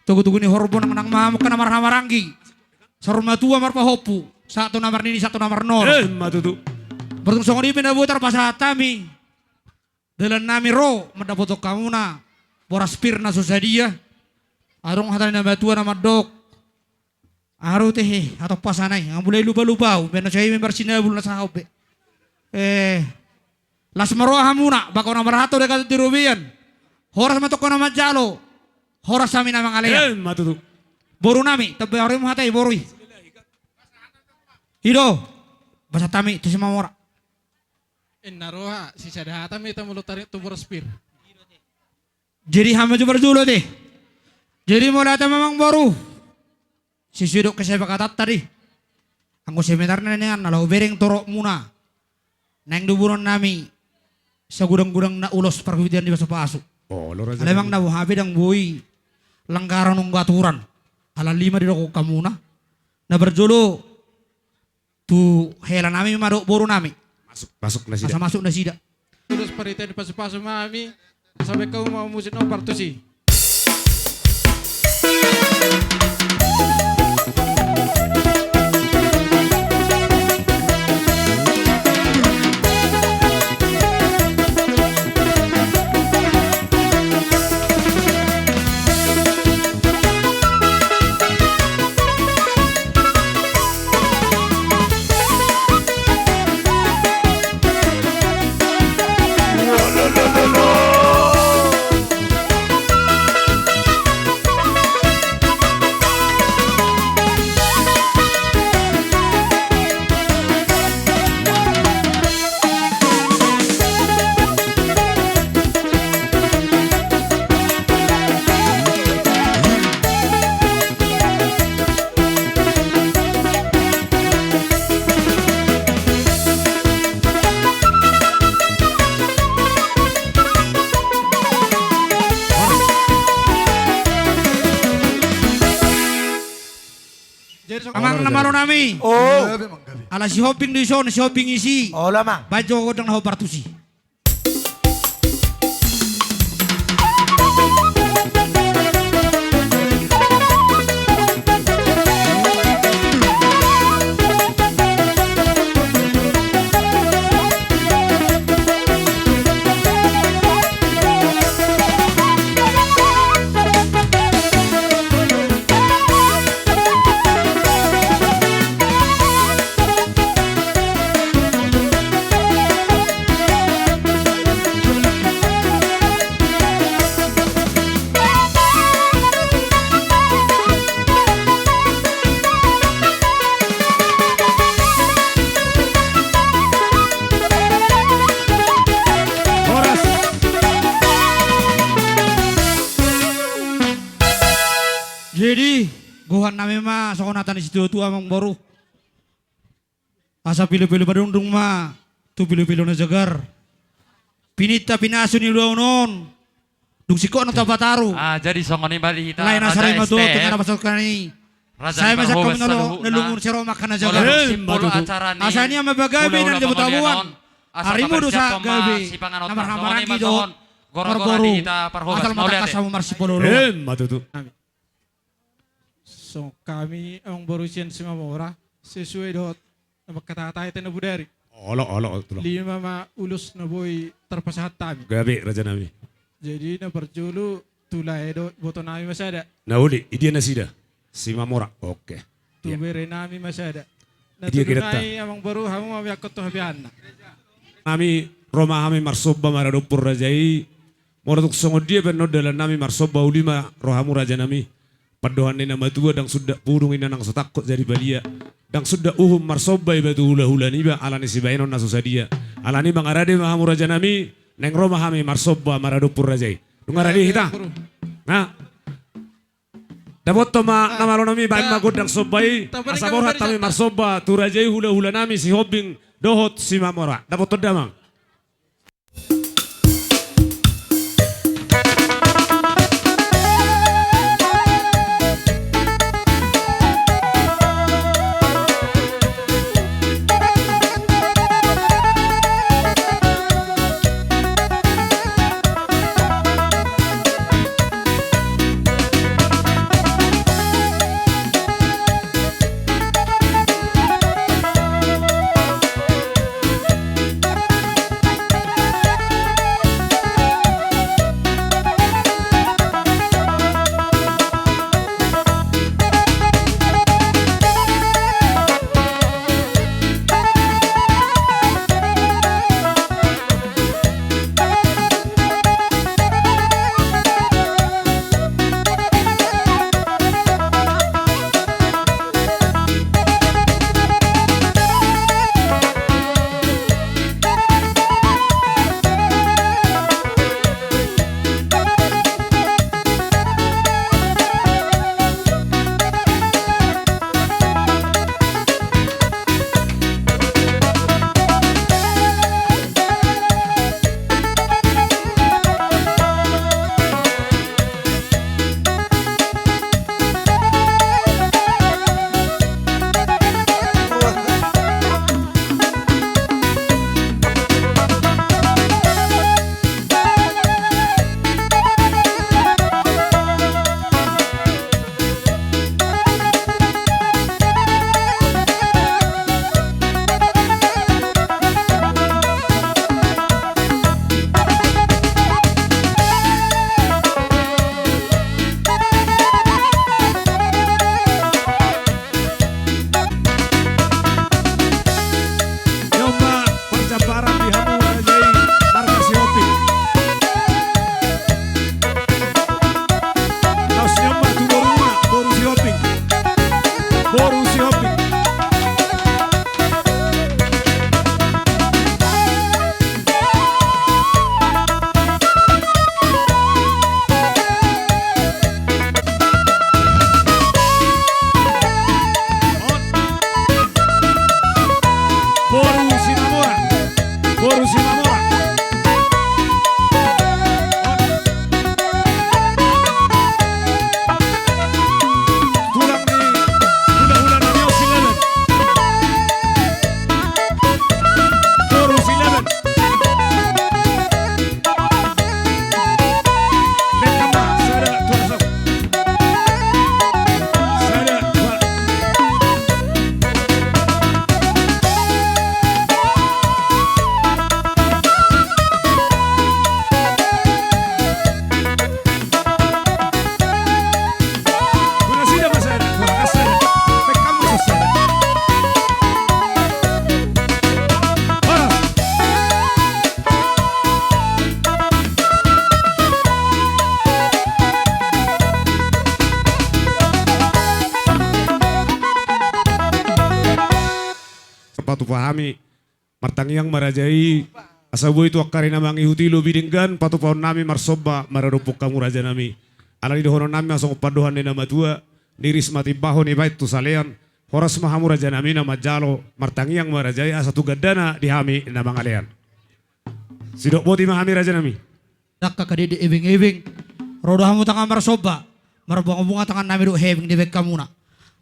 tugu-tugu ni horbo nang mamuk ka namar hamaranggi, saruma tua marpa hopu, satu namar nini, satu namar nol. Matutu. Bertungsong di pinabutar pasatami, dalan nami ro, madapotok kamu na. Boraspir na susadia. Arong hatan na batuan na madok. Araw teh atau pasanay. Ang bulay lupa-lupaw. Bena siya yung barsinabul na sa kaupe. Las maroha muna. Bako na marahato na kato tirubian. Horas matok ko na madjalo. Horas sa amin na mga alayan. Matutu. Boru nami. Tabi aray mo hatay. Boruy. Hido. Basa tami. Ito si Mamora. Naroha. Si sadahata may tamulutari ito boraspir. Jadi hama jubar dulu deh. Jadi mulai mamang baru. Si suduk ke saya katat tadi. Anggo seminar nengan nalau bereng torok muna. Neng duburon nami. Sa gudang-gudang na ulos perkudian di baso pasu. Oh, lo raja. Alamang na habi dang buhi. Langgaran ng baturan. Ala 5 di roko kamuna. na berjolo tu hela nami madok boru nami. Masuk na sida. Masuk na sida. Terus parita di pasu-pasu mami sampai kau mau musik no partusi. Amang namaro nami. Oh. Ala si hopping di son, si hopping isi. Oh lamang. Bajo godang na partusi. Jadi gohan nami mah sokonatan situ tu amang baru. Asa pilih-pilih badung mah tu pilih-pilih na jagar. Pinita pinaso ni luaunon. Dung siko no tabataru. Jadi songoni bali hita. Lain asari mah tu tengah masuk kani. Saya masuk kami nalungun si Roma kana jagar. Asanya mah bagabi nan jebut abuan. Harimu dosa gabi. Namar-namar lagi do. Gor-gor asal mata kasamu marsipolo. Matutu. So kami ang borusian si Mamora sesuai dot na magkatatay tayo na budari. Olo tulang. Lima ma ulus na boy terpasahat kami. Gabi raja nami. Jadi na perjulu tulay dot boto nami masada. Nauli, idia na sida. Si Mamora. Oke. Tubere nami masada. Na Idia tulunay amang baru hamu mabiyakot to habihan na. Nami Roma kami marsoba maradopur rajai. Moratuk songod dia benno dalam nami marsoba ulima rohamu raja nami. Padohan ni nama tua dang sudah purung ina nang sotakot jadi balia. Dang sudah marsobai batu hula-hula ni ba alani si bainon na susadia. Alani bang arade mahamu raja nami neng Roma kami marsoba maradopur rajai. Dungaradi hita. Nah. Dapat toma nama lo nami bain magod dang sobai. Asaborhat kami marsoba tu rajai hula-hula nami si hobbing dohot si Mamora. Dapat to damang. patu pahami martangiang marajai asabu itu akari namang ihuti lo bidinggan patu pahon nami marsoba mararupuk kamu raja nami alani dohono nami asong padohan ni nama tua niris mati baho ni bait tu salean horas mahamu raja nami nama jalo martangiang marajai asatu gadana dihami namang alean sidok boti mahami raja nami Dakka kadidi ibing-ibing rodo hamu tangan marsoba marbunga-bunga tangan nami do heving di bek kamuna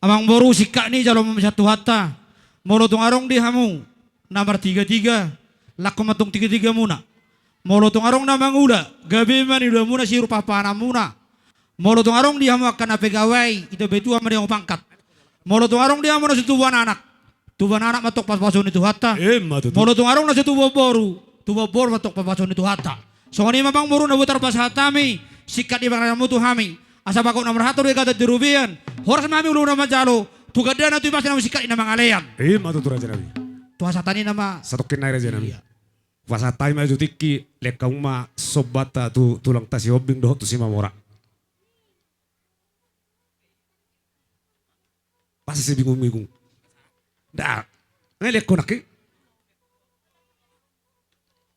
amang boru sikak ni jalo memisatu hatta molo tung arong di hamu nomor 33 laku matung 33 muna molo tung arong namang uda gabi mani udah muna si rupa pana muna molo tung arong di hamu akan apegawai itu betu ama dia pangkat molo tung arong di hamu na tubuhan anak matok pas-pason itu hatta molo tung arong na tubuh boru matok pas-pason itu hatta so ni mabang boru na butar pas hatami sikat di bangna mutu hami asa bakok nomor hatur dia kata dirubian horas mami ulu nama jalo tugadana tu pas nama sikat ina mangalean matu tu raja nami tu asatani nama satokin na raja nami wasatai maju tiki lek kauma sobata tu tulang tasi hobing doh tu si mamora pasti si bingung-bingung dah ngelek konaki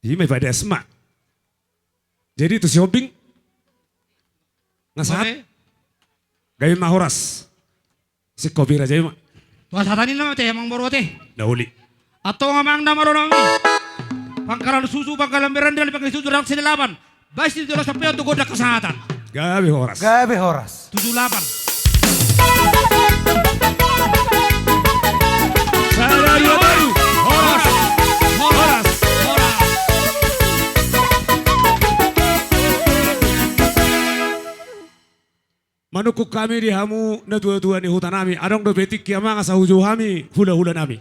ini may pada esma jadi tu si hobing ngasahat gaya mahoras si kopi raja ima tuas hatani nama teh emang baru teh dauli atau ngamang nama nami pangkalan susu pangkalan berandal pangkalan susu rak 8 basi itu sampai untuk goda kesehatan gabe horas 78 saya dua baru horas manukuk kami di hamu na tua-tua ni hutan nami adong do betik kiamang asa hujau hami hula-hula nami